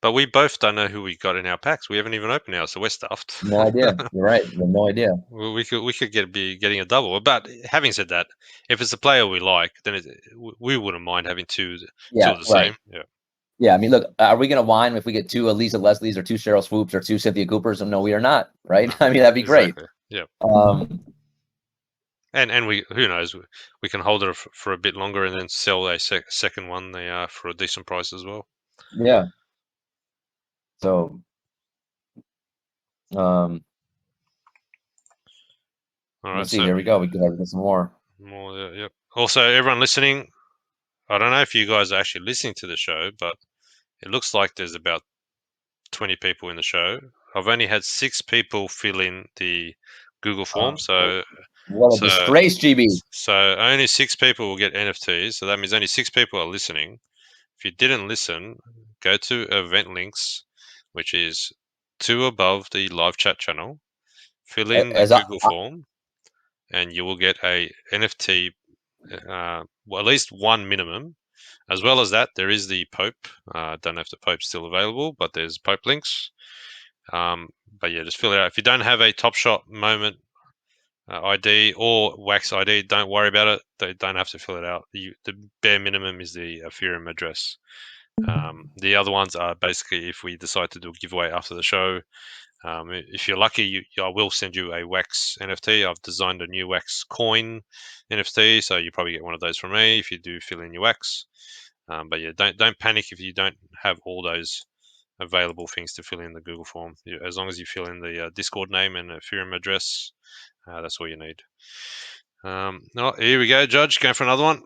But we both don't know who we got in our packs. We haven't even opened ours, so we're stuffed. No idea. You're right. We have no idea. We could be getting a double. But having said that, if it's a player we like, then we wouldn't mind having two of the same. Yeah. Yeah, I mean, look, are we going to whine if we get 2 Elisa Leslies or 2 Cheryl Swoops or 2 Cynthia Coopers? No, we are not, right? No, I mean, that'd be great. exactly. Yeah. Um, We, who knows, we can hold it for a bit longer and then sell a second one for a decent price as well. yeah. So, All right, let's see. so Here we go. We could have some more. more, yep. Also, everyone listening, I don't know if you guys are actually listening to the show, but it looks like there's about 20 people in the show. I've only had 6 people fill in the Google form, What a disgrace, GB. so only 6 people will get NFTs. So that means only 6 people are listening. If you didn't listen, go to event links, which is 2 above the live chat channel. Fill in the As I, Google form, and you will get a NFT. Well, at least one minimum. As well as that, there is the Pope. Don't know if the Pope's still available, but there's Pope links. But yeah, just fill it out. If you don't have a Top Shot moment ID or Wax ID, don't worry about it. They don't have to fill it out. The bare minimum is the Ethereum address. The other ones are basically if we decide to do a giveaway after the show. If you're lucky, I will send you a Wax NFT. I've designed a new Wax coin NFT, so you probably get one of those from me if you do fill in your Wax. But yeah, don't panic if you don't have all those available things to fill in the Google form. As long as you fill in the Discord name and Ethereum address, that's all you need. Oh, here we go, Judge. Going for another one.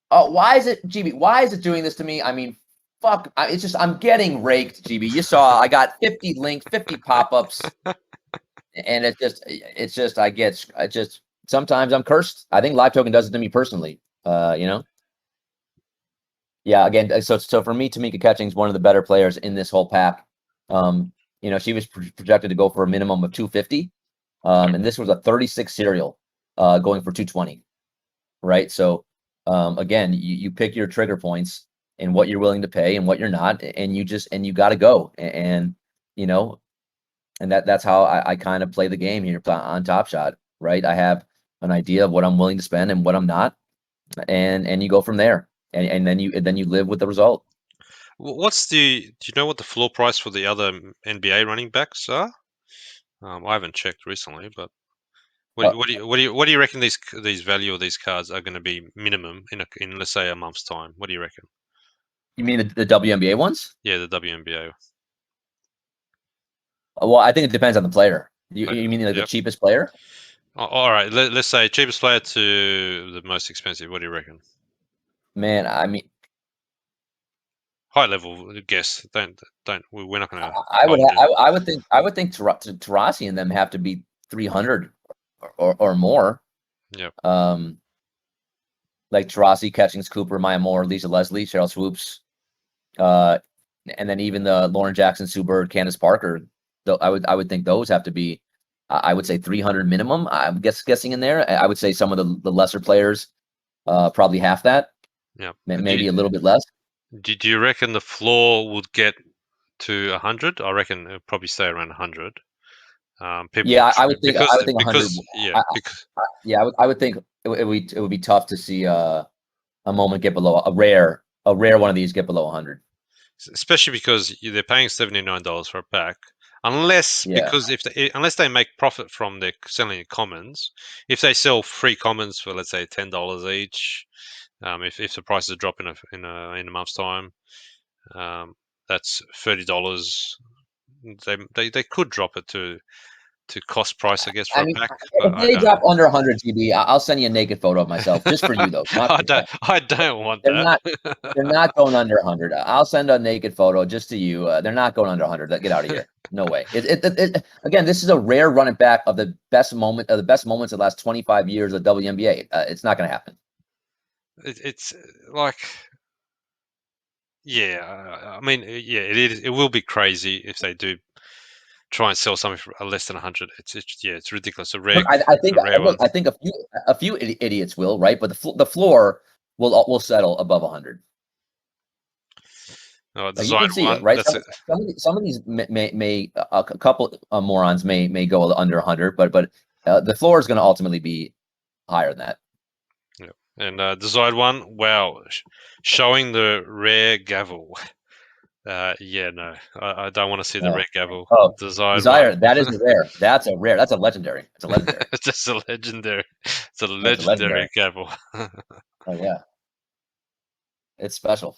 Oh, why is it, GB? Why is it doing this to me? I mean, fuck. It's just I'm getting raked, GB. You saw I got 50 links, 50 pop-ups, and it's just I just sometimes I'm cursed. I think Live Token does it to me personally. You know. Yeah. Again, so for me, Tamika Catchings is one of the better players in this whole pack. You know, she was projected to go for a minimum of 250, and this was a 36 serial, going for 220. Right. So again, you pick your trigger points and what you're willing to pay and what you're not, and you got to go. And you know, and that's how I kind of play the game here on Top Shot. Right. I have an idea of what I'm willing to spend and what I'm not, and you go from there, and then you live with the result. Do you know what the floor price for the other NBA running backs are? I haven't checked recently, but what do you reckon these value of these cards are going to be minimum in let's say a month's time? What do you reckon? You mean the WNBA ones? Yeah, the WNBA. Well, I think it depends on the player. You mean like the Yep. cheapest player? All right, let's say cheapest player to the most expensive. What do you reckon? Man, I mean, High level guess. Don't. We're not going to. I would think Tarasi and them have to be 300 or more. Yep. Like Tarasi, Catchings, Cooper, Maya Moore, Lisa Leslie, Cheryl Swoops, and then even the Lauren Jackson, Sue Bird, Candace Parker. Though I would think those have to be, I would say 300 minimum. I'm guessing in there. I would say some of the lesser players, probably half that. Yeah. Maybe a little bit less. Do you reckon the floor would get to 100? I reckon it'll probably stay around 100. Yeah, I would think 100. I would think it would be tough to see a moment get below a rare one of these get below 100. Especially because they're paying $79 for a pack, unless they make profit from their selling commons. If they sell free commons for let's say $10 each, if the prices drop in a month's time, that's $30. They could drop it to cost price, I guess, for a pack. If they drop under 100 GB, I'll send you a naked photo of myself just for you though. I don't want that. They're not going under 100. I'll send a naked photo just to you. They're not going under 100. Get out of here. No way. Again, this is a rare running back of the best moments of the last 25 years of WNBA. It's not going to happen. It's like, yeah. I mean, yeah, it will be crazy if they do try and sell something for less than 100. It's ridiculous. I think a few idiots will, right? But the floor will settle above 100. Oh, you can see it, right? Some of these may a couple of morons may go under 100, but the floor is going to ultimately be higher than that. Yeah. And Desired one, wow, showing the rare gavel. Yeah, no, I don't want to see the No. rare gavel. Oh, Desired Desire. one. That is a rare. That's a rare. That's a legendary. It's a legendary. It's just a legendary. It's a That's a legendary. legendary gavel. Oh yeah, it's special.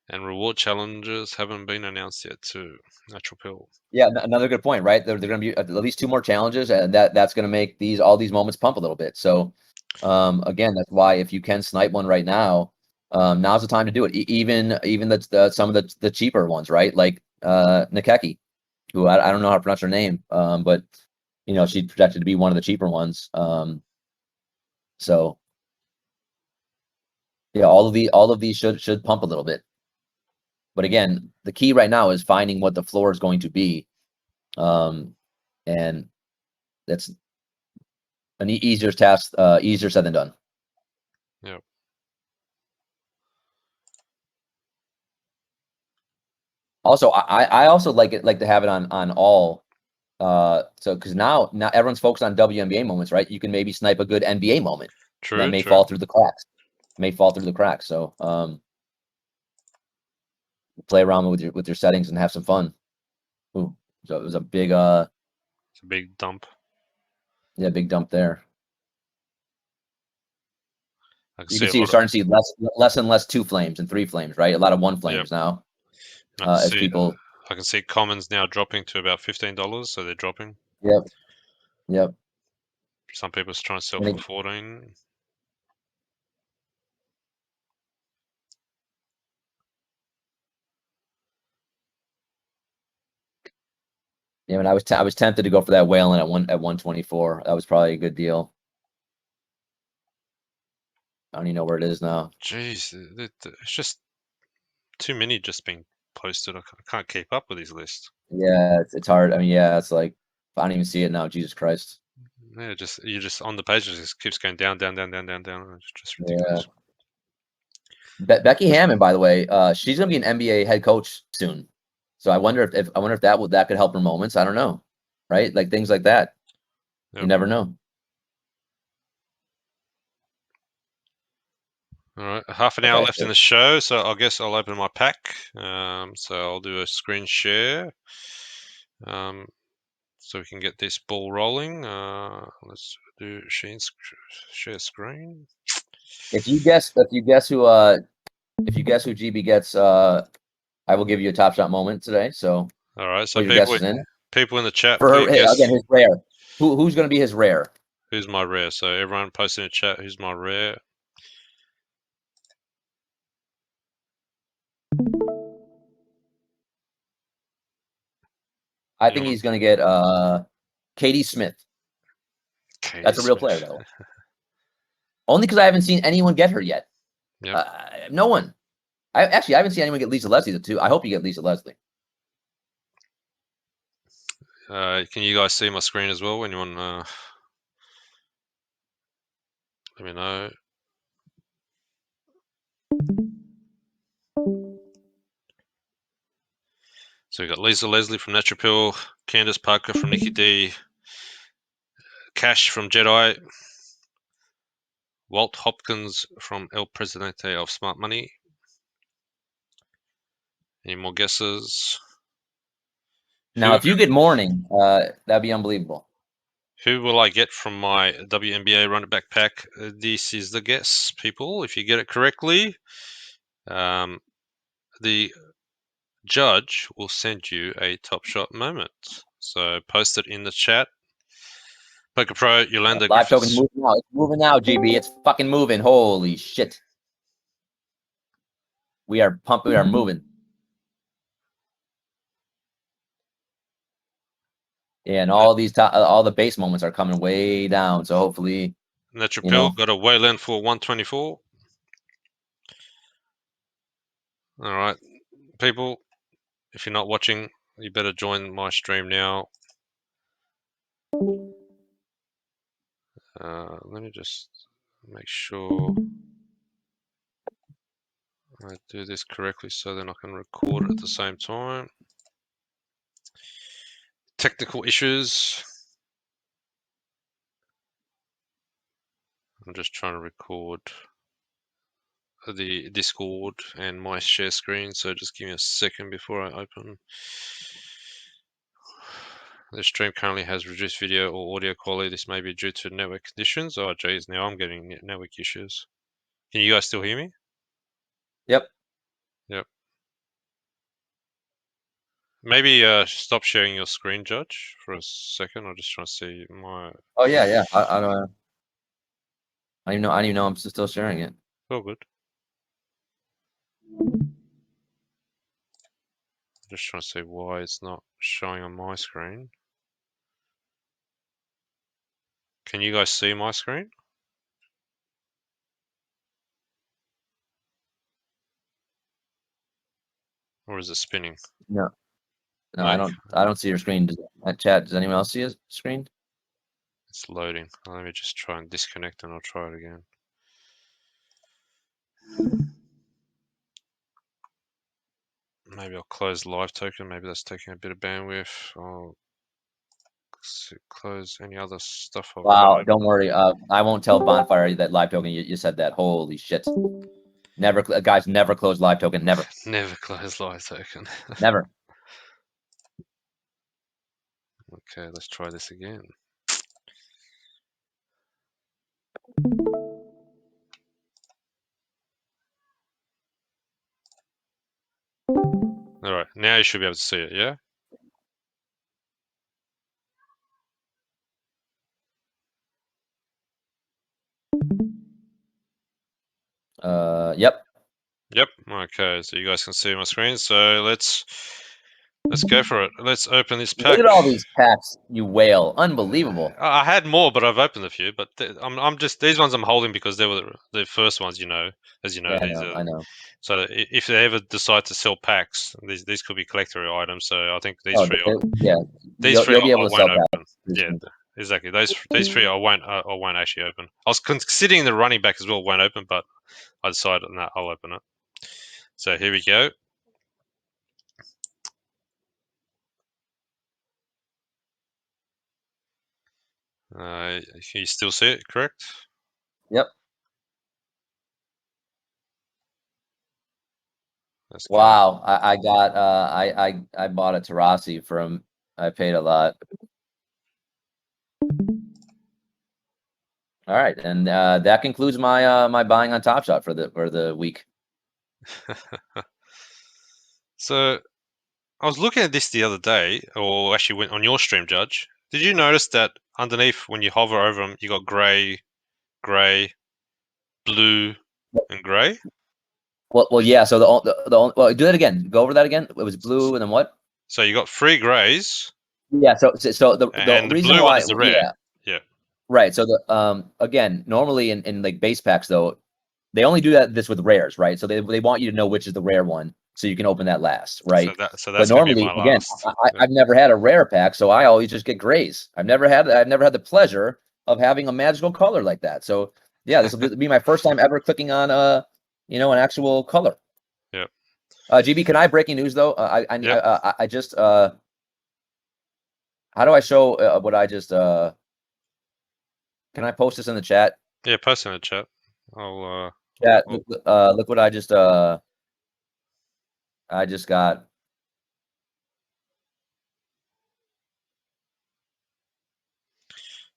And reward challenges haven't been announced yet too. Natural pill. Yeah, another good point, right? They're going to be at least 2 more challenges, and that's going to make all these moments pump a little bit. So, again, that's why if you can snipe one right now, now's the time to do it. Even some of the cheaper ones, right? Like Nikeki, who I don't know how to pronounce her name, but she's projected to be one of the cheaper ones. So yeah, all of these should pump a little bit. But again, the key right now is finding what the floor is going to be, and that's an easier task, easier said than done. Yep. Also, I also like to have it on all. So because now everyone's focused on WNBA moments, right? You can maybe snipe a good NBA moment that True. may True. fall through the cracks. So play around with your settings and have some fun. Ooh, so it was a big It's a big dump. yeah, big dump there. I can You see can a see you're lot of. starting to see less and less 2 flames and 3 flames, right? A lot of 1 Yep. flames now. I can As see. people. I can see commons now dropping to about $15, so they're dropping. Yep. Yep. Some people are trying to sell And for 14. yeah, and I was tempted to go for that whale in at 124. That was probably a good deal. I don't even know where it is now. Jeez, it's just too many just being posted. I can't keep up with these lists. Yeah, it's hard. I mean, yeah, it's like I don't even see it now. Jesus Christ. Yeah, you're just on the page. It just keeps going down, down, down, down, down, down. It's just Yeah. ridiculous. Becky Hammond, by the way, she's gonna be an NBA head coach soon. So I wonder if that could help her moments. I don't know, right? Like things like that. You Yep. never know. All right, half an hour left in the show, so I guess I'll open my pack. So I'll do a screen share, so we can get this ball rolling. Let's do share screen. If you guess who GB gets, I will give you a top shot moment today. So All right, so put your guesses in. people in the chat, For put her, your guess. again, his rare. Who's going to be his rare? Who's my rare? So everyone post in the chat. Who's my rare? I think he's going to get Katie Smith. Katie That's a real Smith. player, though. Only because I haven't seen anyone get her yet. Yep. No one. I haven't seen anyone get Lisa Leslie too. I hope you get Lisa Leslie. Can you guys see my screen as well? Anyone? Let me know. So we got Lisa Leslie from Natural Pill, Candace Parker from Nikki D, Cash from Jedi, Walt Hopkins from El Presidente of Smart Money. Any more guesses? Now, if you get Morning, that'd be unbelievable. Who will I get from my WNBA running back pack? This is the guess, people. If you get it correctly, the judge will send you a Top Shot moment. So post it in the chat. Poker Pro, Yolanda Live token Griffiths. moving now. It's moving now, GB. It's fucking moving. Holy shit. We are pumping. We are moving. Yeah, and all the base moments are coming way down. So hopefully, Natural Pill got a Wayland for 124. All right, people, if you're not watching, you better join my stream now. Let me just make sure I do this correctly so then I can record it at the same time. Technical issues. I'm just trying to record the Discord and my share screen, so just give me a second before I open. The stream currently has reduced video or audio quality. This may be due to network conditions. Oh geez, now I'm getting network issues. Can you guys still hear me? Yep. Yep. Maybe stop sharing your screen, Judge, for a second. I'm just trying to see my. Oh yeah. I don't even know I'm still sharing it. Oh, good. Just trying to see why it's not showing on my screen. Can you guys see my screen? Or is it spinning? No, No. I don't see your screen. Chat, does anyone else see a screen? It's loading. Let me just try and disconnect and I'll try it again. Maybe I'll close live token. Maybe that's taking a bit of bandwidth. I'll close any other stuff I've got Wow, open. don't worry. I won't tell Bonfire that live token. You said that. Holy shit! Never, guys, never close live token. Never, Never close live token. never. Okay, let's try this again. All right, now you should be able to see it, yeah? Yep. Yep. Okay, so you guys can see my screen. So let's go for it. Let's open this pack. Look at all these packs, you whale! Unbelievable. I had more, but I've opened a few. But I'm just these ones I'm holding because they were the first ones, you know. As you know, Yeah, these I know. So if they ever decide to sell packs, these could be collector items. So I think these Oh, three, yeah. these three You'll be I able to won't sell open. packs. Yeah, exactly. These three I won't actually open. I was considering the running back as well won't open, but I decided no, I'll open it. So here we go. You still see it, correct? Yep. Let's go. Wow. I got I bought a Tarasi from. I paid a lot. All right, and that concludes my my buying on Topshot for the week. So I was looking at this the other day, or actually went on your stream, Judge. Did you notice that underneath, when you hover over them, you got grey, blue, and grey? Well, yeah. So well, do that again. Go over that again. It was blue, and then what? So you got 3 greys, Yeah. So the and the reason blue one why, is the rare. yeah, Yeah. right. So again, normally in like base packs though, they only do this with rares, right? So they want you to know which is the rare one, so you can open that last, right? So But that's gonna be normally, my again, last. I've never had a rare pack, so I always just get grays. I've never had the pleasure of having a magical color like that. So yeah, this will be my first time ever clicking on an actual color. Yep. GB, can I breaking news though? Yep. I just how do I show what I just can I post this in the chat? Yeah, post in the chat. I'll Chat, I'll- look what I just got.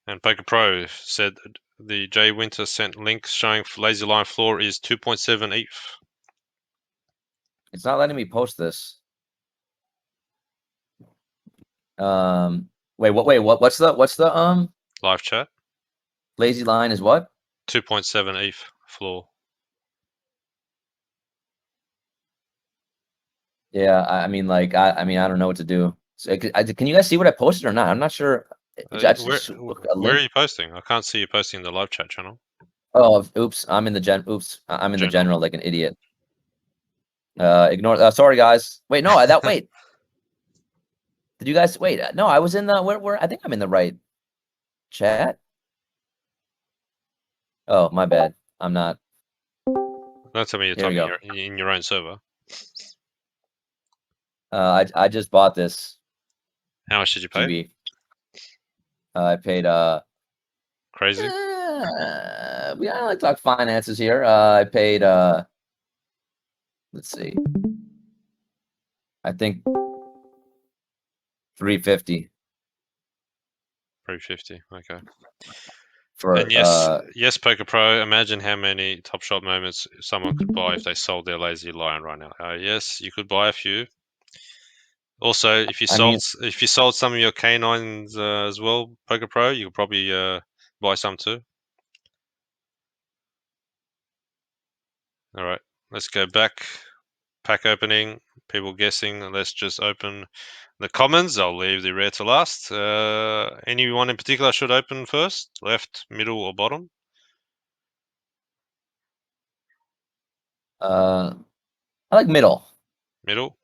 and Poker Pro said the Jay Winter sent links showing Lazy Line floor is 2.7 ETH. It's not letting me post this. What's the Live chat. lazy line is what? 2.7 ETH floor. Yeah, I mean, like, I mean, I don't know what to do. So, can you guys see what I posted or not? I'm not sure. A Where are link. you posting? I can't see you posting in the live chat channel. Oh, oops! I'm in the I'm in the general like an idiot. Ignore. Sorry, guys. Wait, no, wait. Did you guys wait? No, I was in the where I think I'm in the right chat. Oh, my bad. I'm not. Don't tell me you're Here we typing go. in your own server. I just bought this. How much did you pay? GB. I paid Crazy. We I like to talk finances here. I paid. Let's see. I think 350 350. Okay. for And yes, Poker Pro. Imagine how many Top Shot moments someone could buy if they sold their Lazy Lion right now. Yes, you could buy a few. Also, if you I mean, sold some of your canines as well, Poker Pro, you could probably buy some too. All right, let's go back. Pack opening. People guessing. Let's just open the commons. I'll leave the rare to last. Anyone in particular should open first? Left, middle, or bottom? I like middle. Middle.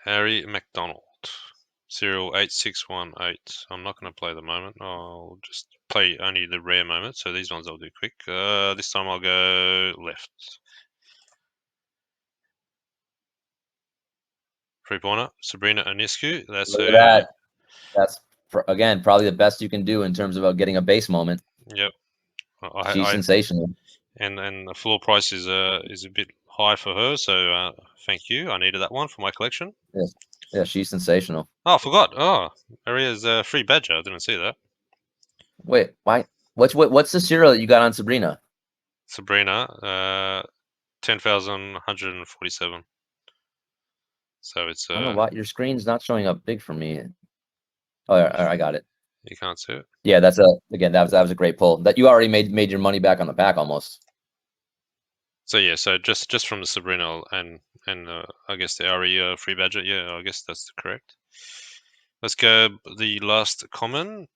Harry McDonald. Serial 8618. I'm not going to play the moment. I'll just play only the rare moments. So these ones I'll do quick. This time I'll go left. 3-pointer. Sabrina Ionescu. That's Look a at that. That's again probably the best you can do in terms of getting a base moment. Yep. She's sensational. And the floor price is a bit high for her, so thank you. I needed that one for my collection. Yes. Yeah, she's sensational. Oh, I forgot. Oh, Aria's a free badger. I didn't see that. Wait, why? What's the serial that you got on Sabrina? Sabrina, 10,147. So it's I don't know why your screen's not showing up big for me. Oh, I got it. you can't see it. Yeah, that's again that was a great pull. That you already made your money back on the pack almost. So yeah, so just from the Sabrina and I guess the Aria free badger. Yeah, I guess that's correct. Let's go the last common,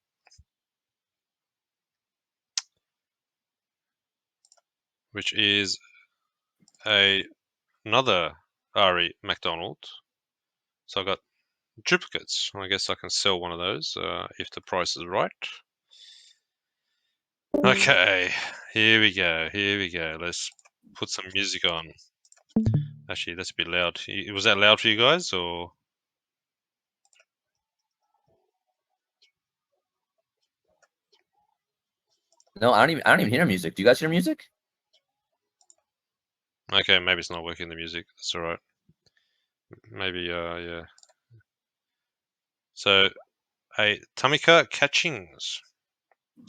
which is another Ari McDonald. So I got duplicates. I guess I can sell one of those if the price is right. Okay, here we go. Here we go. Let's put some music on. Actually, that's a bit loud. Was that loud for you guys, or? No, I don't even hear music. Do you guys hear music? Okay, maybe it's not working. The music. That's all right. Maybe, yeah. So, a Tamika Catchings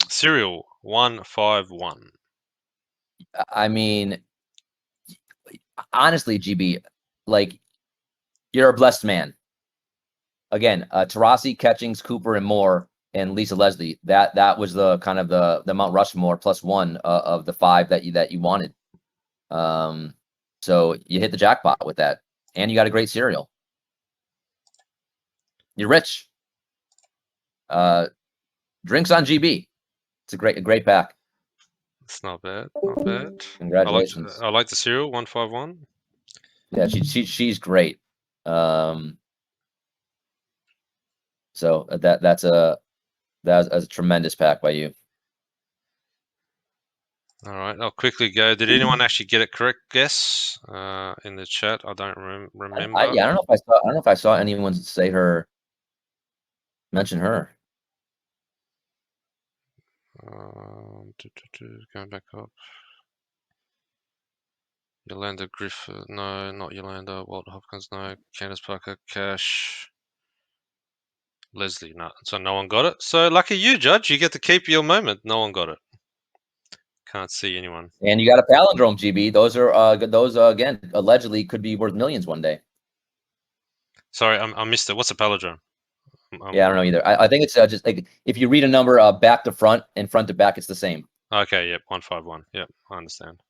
serial 151. I mean, honestly, GB, like you're a blessed man. Again, Tarasi, Catchings, Cooper, and Moore, and Lisa Leslie. That was the kind of the Mount Rushmore plus one of the five that you wanted. So you hit the jackpot with that, and you got a great cereal. You're rich. Drinks on GB. It's a great pack. It's not bad. Not bad. Congratulations. I like the serial 151. Yeah, she's great. So that's a tremendous pack by you. All right, I'll quickly go. Did anyone actually get it correct? Guess in the chat. I don't remember. Yeah, I don't know if I saw anyone say mention her. Going back up. Yolanda Griffith. No, not Yolanda. Walt Hopkins. No. Candace Parker. Cash. Leslie. No. So no one got it. So lucky you, Judge. You get to keep your moment. No one got it. Can't see anyone. And you got a palindrome, GB. Those are again allegedly could be worth millions one day. Sorry, I missed it. What's a palindrome? Yeah, I don't know either. I think it's just like if you read a number back to front and front to back, it's the same. Okay, yep, 151. Yep, I understand.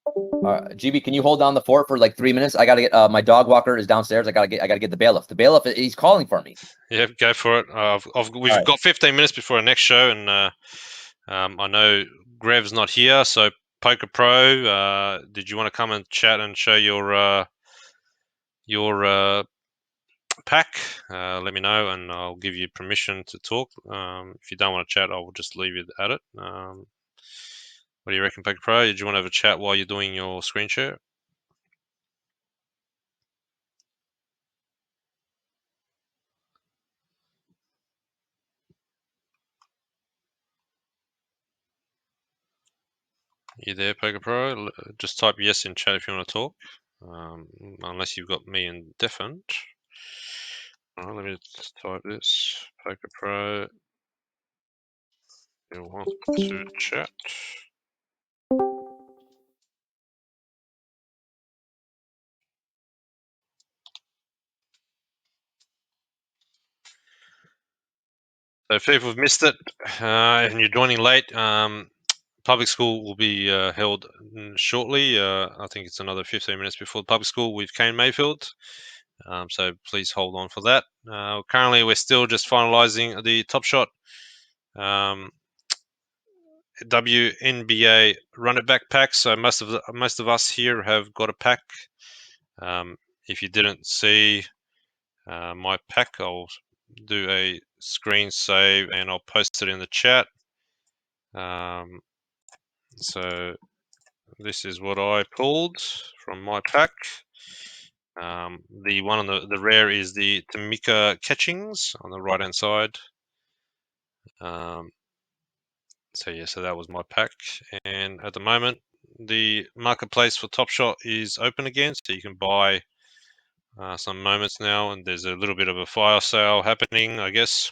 GB, can you hold down the fort for like 3 minutes? I gotta get my dog walker is downstairs. I gotta get the bailiff. The bailiff, he's calling for me. Yep, go for it. We've got 15 minutes before our next show, and I know Grev's not here, so Poker Pro, did you want to come and chat and show your pack? Let me know, and I'll give you permission to talk. If you don't want to chat, I will just leave you at it. What do you reckon, Poker Pro? Did you want to have a chat while you're doing your screen share? You there, Poker Pro? Just type yes in chat if you want to talk. Unless you've got me indifferent. Alright, let me just type this. Poker Pro. You want to chat? So if people have missed it and you're joining late, public school will be held shortly. I think it's another 15 minutes before the public school with Kane Mayfield. So please hold on for that. Currently, we're still just finalising the Topshot WNBA Run It Back pack. So most of us here have got a pack. If you didn't see my pack, I'll do a screen save and I'll post it in the chat. So this is what I pulled from my pack. The one on the rare is the Tamika Catchings on the right hand side. So yeah, so that was my pack, and at the moment the marketplace for Topshot is open again, so you can buy some moments now, and there's a little bit of a fire sale happening. I guess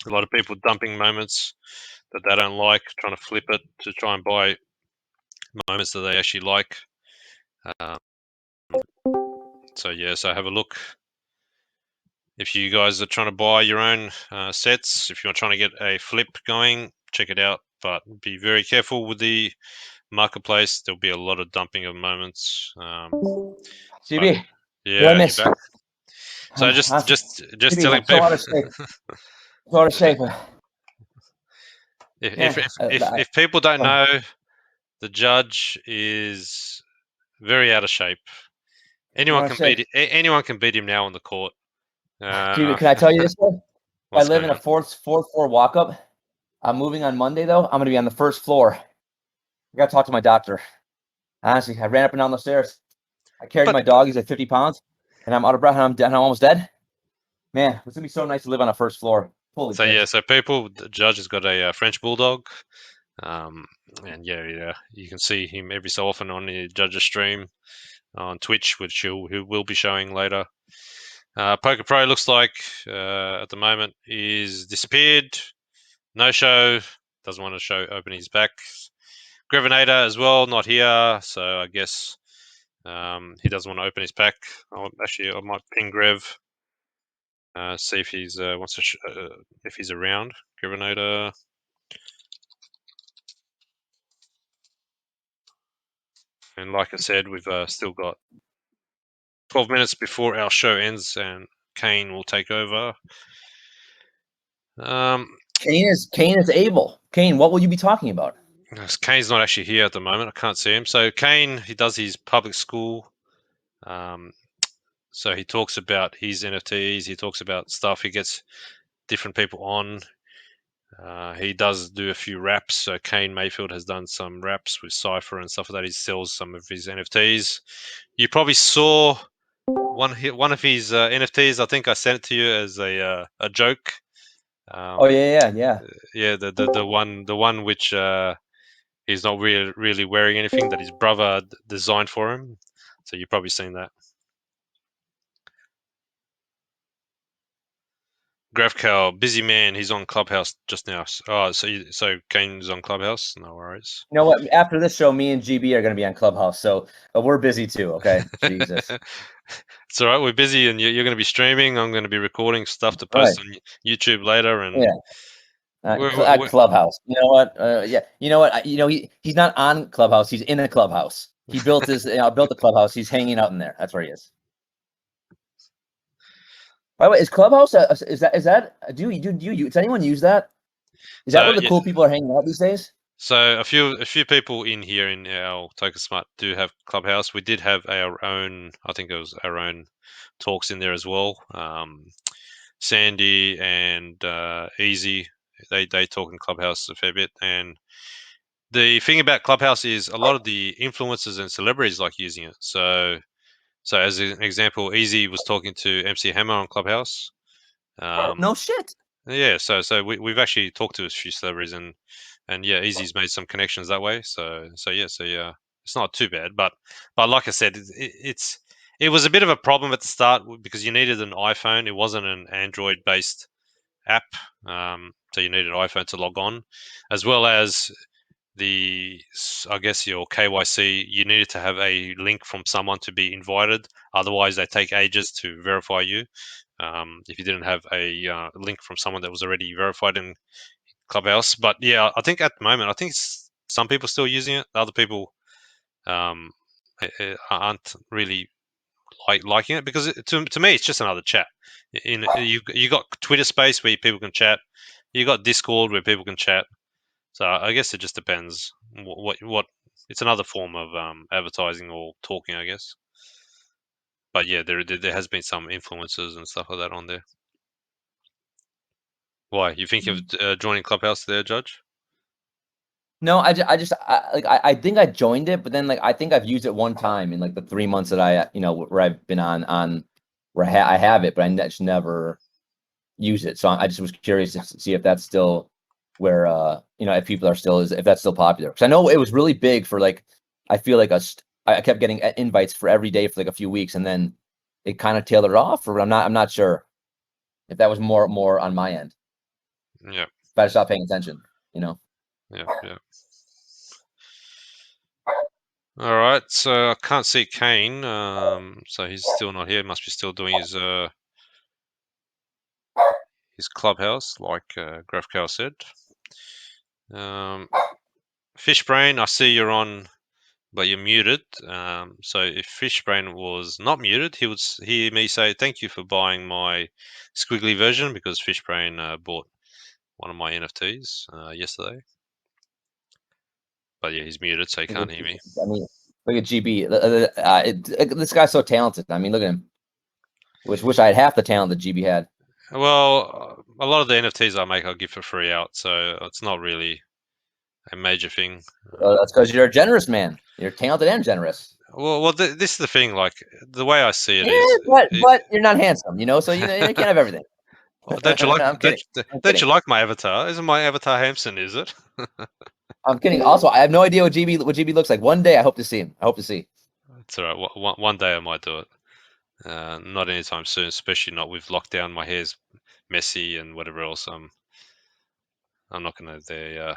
a lot of people dumping moments that they don't like, trying to flip it to try and buy moments that they actually like. So yeah, so have a look. If you guys are trying to buy your own sets, if you're trying to get a flip going, check it out. But be very careful with the marketplace. There'll be a lot of dumping of moments. GB, what I Yeah, you're miss? back. So I'm just GB, telling I'm so people. out of shape. So out of shape. if, Yeah, if people don't know, the judge is very out of shape. Anyone out of can shape. anyone can beat him now on the court. GB, can I tell you this one? I What's live going in a on? fourth floor walk up. I'm moving on Monday though. I'm gonna be on the first floor. I gotta talk to my doctor. Honestly, I ran up and down the stairs. I carried But my dog. He's at 50 pounds, and I'm out of breath. And I'm almost dead. Man, it's gonna be so nice to live on a first floor. Holy so shit! yeah, so people, the judge has got a French bulldog, and yeah, you can see him every so often on the judge's stream on Twitch, which he will be showing later. Poker Pro looks like at the moment is disappeared. No show. Doesn't want to show open his back. Grevinator as well, not here. So I guess he doesn't want to open his pack. Actually, I might ping Grev. See if he's wants to if he's around. Grevinator. And like I said, we've still got 12 minutes before our show ends, and Kane will take over. Kane is able. Kane, what will you be talking about? Kane's not actually here at the moment. I can't see him. So Kane, he does his public school. So he talks about his NFTs. He talks about stuff. He gets different people on. He does do a few raps. So Kane Mayfield has done some raps with Cypher and stuff like that. He sells some of his NFTs. You probably saw one of his NFTs. I think I sent it to you as a joke. Oh yeah. Yeah, the one which he's not really wearing anything that his brother designed for him. So you've probably seen that. Grafcal, busy man. He's on Clubhouse just now. Oh, so Kane's on Clubhouse. No worries. You know what? After this show, me and GB are gonna be on Clubhouse, so we're busy too. Okay, Jesus. It's all right. We're busy, and you're going to be streaming. I'm going to be recording stuff to All right. post on YouTube later, and Yeah. Clubhouse. You know what? Yeah. You know what? He's not on Clubhouse. He's in a clubhouse. He built his built the clubhouse. He's hanging out in there. That's where he is. By the way, is Clubhouse is that do you does anyone use that? Is that so where the yeah, cool people are hanging out these days? so a few people in here in our Token Smart do have Clubhouse. We did have our own. I think it was our own talks in there as well. Sandy and Easy, they talk in Clubhouse a fair bit. And the thing about Clubhouse is a lot of the influencers and celebrities like using it. So as an example, Easy was talking to MC Hammer on Clubhouse. No shit. Yeah, so we've actually talked to a few celebrities, and yeah, Easy's made some connections that way. So yeah, it's not too bad. But like I said, it was a bit of a problem at the start because you needed an iPhone. It wasn't an Android based app, so you needed an iPhone to log on, as well as I guess your KYC. You needed to have a link from someone to be invited. Otherwise, they take ages to verify you. If you didn't have a link from someone that was already verified in Clubhouse. But yeah, I think at the moment, I think some people still using it. Other people um, aren't really liking it because to me, it's just another chat. You got Twitter Space where people can chat. You got Discord where people can chat. So I guess it just depends what it's another form of advertising or talking, I guess. But yeah, there has been some influencers and stuff like that on there. Why? You think of joining Clubhouse there, Judge? No, I think I joined it, but then like I think I've used it one time in like the 3 months that I where I've been on where I have it, but I just never use it. So I just was curious to see if that's still where if people are still if that's still popular. Because I know it was really big for like I feel like I kept getting invites for every day for like a few weeks, and then it kind of tailored off. Or I'm not sure if that was more on my end. Yeah. If I stopped paying attention, Yeah. All right, so I can't see Kane, so he's still not here. Must be still doing his Clubhouse, like Graf Cow said. Fishbrain, I see you're on, but you're muted. So if Fishbrain was not muted, he would hear me say thank you for buying my squiggly version because Fishbrain bought one of my NFTs yesterday. But yeah, he's muted, so he can't hear me. I mean, look at GB. This guy's so talented. I mean, look at him. Wish I had half the talent that GB had. Well, a lot of the NFTs I make, I'll give for free out, so it's not really a major thing. That's because you're a generous man. You're talented and generous. Well, this is the thing. Like the way I see it Yeah, is, but you're not handsome, so you can't have everything. don't you like? I'm kidding. I'm Don't kidding. you like my avatar? Isn't my avatar handsome? Is it? I'm kidding. Also, I have no idea what GB looks like. One day, I hope to see him. I hope to see. It's all right. One day I might do it. Not anytime soon, especially not with lockdown. My hair's messy and whatever else. I'm not going to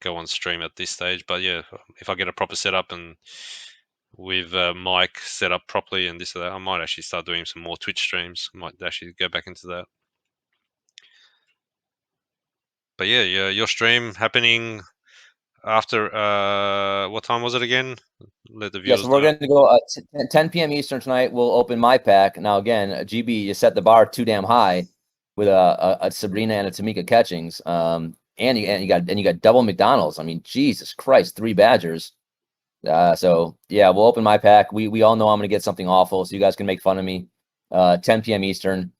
go on stream at this stage. But yeah, if I get a proper setup and with mic set up properly and this or that, I might actually start doing some more Twitch streams. Might actually go back into that. But yeah, your stream happening after what time was it again? Let the viewers So we're know. going to go 10 p.m. Eastern tonight. We'll open my pack. Now again, GB, you set the bar too damn high with a Sabrina and a Tamika Catchings. And you got double McDonald's. I mean, Jesus Christ, 3 Badgers. So yeah, we'll open my pack. We all know I'm gonna get something awful, so you guys can make fun of me. 10 p.m. Eastern.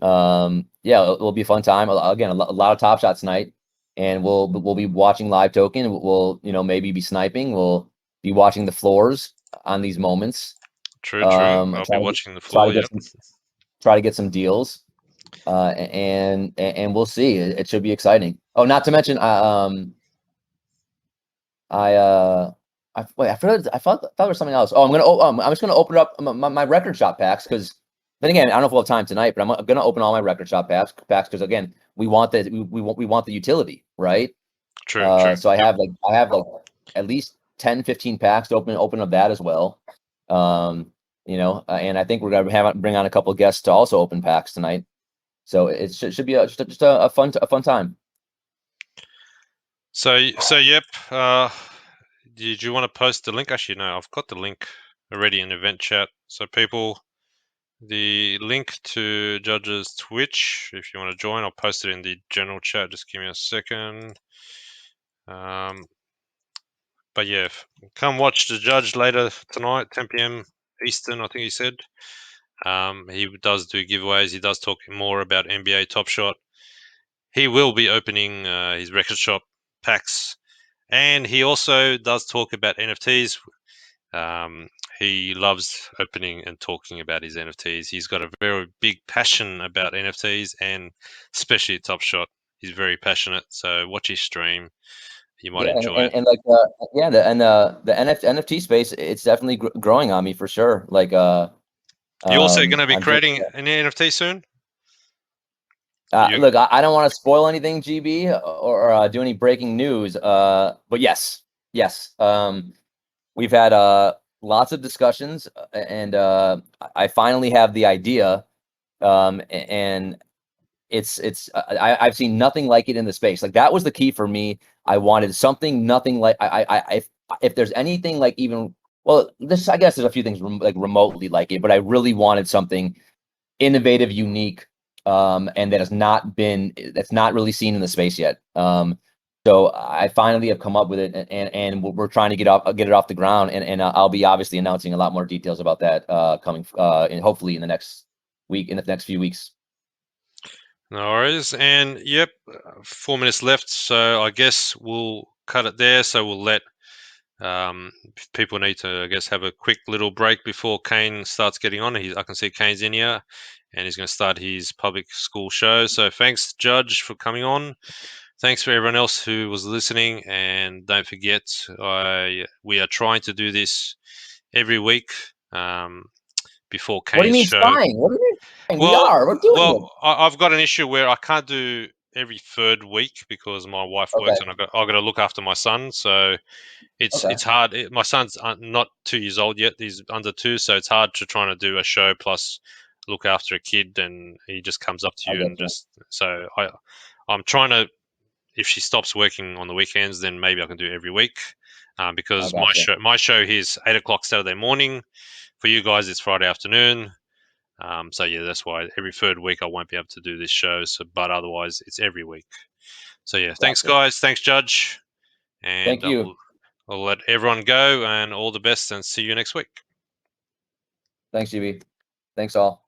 Yeah, it'll be a fun time. Again, a lot of top shots tonight, and we'll be watching live token. We'll maybe be sniping. We'll be watching the floors on these moments. True. I'll be watching the floor. Yeah. Try to get some deals. And we'll see. It should be exciting. Oh, not to mention, I thought there was something else. Oh, I'm just gonna open up my record shop packs because then again, I don't know if we'll have time tonight, but I'm gonna open all my record shop packs because again, we want the utility, right? True. So I have like at least 10, 15 packs to open up that as well. And I think we're gonna bring on a couple of guests to also open packs tonight. So it should be just a fun time. So yep. Did you want to post the link? Actually, no. I've got the link already in event chat. So people, the link to Judge's Twitch, if you want to join, I'll post it in the general chat. Just give me a second. But yeah, come watch the Judge later tonight, 10 p.m. Eastern, I think he said. He does do giveaways. He does talk more about NBA Topshot. He will be opening his record shop packs, and he also does talk about NFTs. he loves opening and talking about his NFTs. He's got a very big passion about NFTs, and especially Topshot. He's very passionate. So watch his stream. You might Yeah, enjoy it. and like yeah, the NFT space, it's definitely growing on me for sure. Like You also going to be I'm just creating an NFT soon? look, I don't want to spoil anything, GB, or do any breaking news. But yes, we've had lots of discussions, and I finally have the idea, and I've seen nothing like it in the space. Like that was the key for me. I wanted something, nothing like if there's anything like even well, this I guess there's a few things like remotely like it, but I really wanted something innovative, unique, and that's not really seen in the space yet. So I finally have come up with it, and we're trying to get it off the ground, and I'll be obviously announcing a lot more details about that coming and hopefully in the next few weeks. No worries. And yep, 4 minutes left. So I guess we'll cut it there. So we'll let people need to, I guess, have a quick little break before Kane starts getting on. I can see Kane's in here, and he's going to start his public school show. So thanks, Judge, for coming on. Thanks for everyone else who was listening, and don't forget, we are trying to do this every week before What do you Kane's mean show. trying? What do you mean? We're doing it. I've got an issue where I can't do every third week because my wife works, Okay. and I've got to look after my son. So Okay. it's hard. My son's not 2 years old yet; he's under 2, so it's hard to try to do a show plus look after a kid, and he just comes up to I you and get you. just so I'm trying to. If she stops working on the weekends, then maybe I can do it every week. I Because got you. my show here is 8 o'clock Saturday morning. For you guys, it's Friday afternoon. So yeah, that's why every third week I won't be able to do this show. So, but otherwise, it's every week. So yeah, thanks Gotcha. guys, thanks Judge, and Thank you. I'll let everyone go, and all the best, and see you next week. Thanks, GB. Thanks all.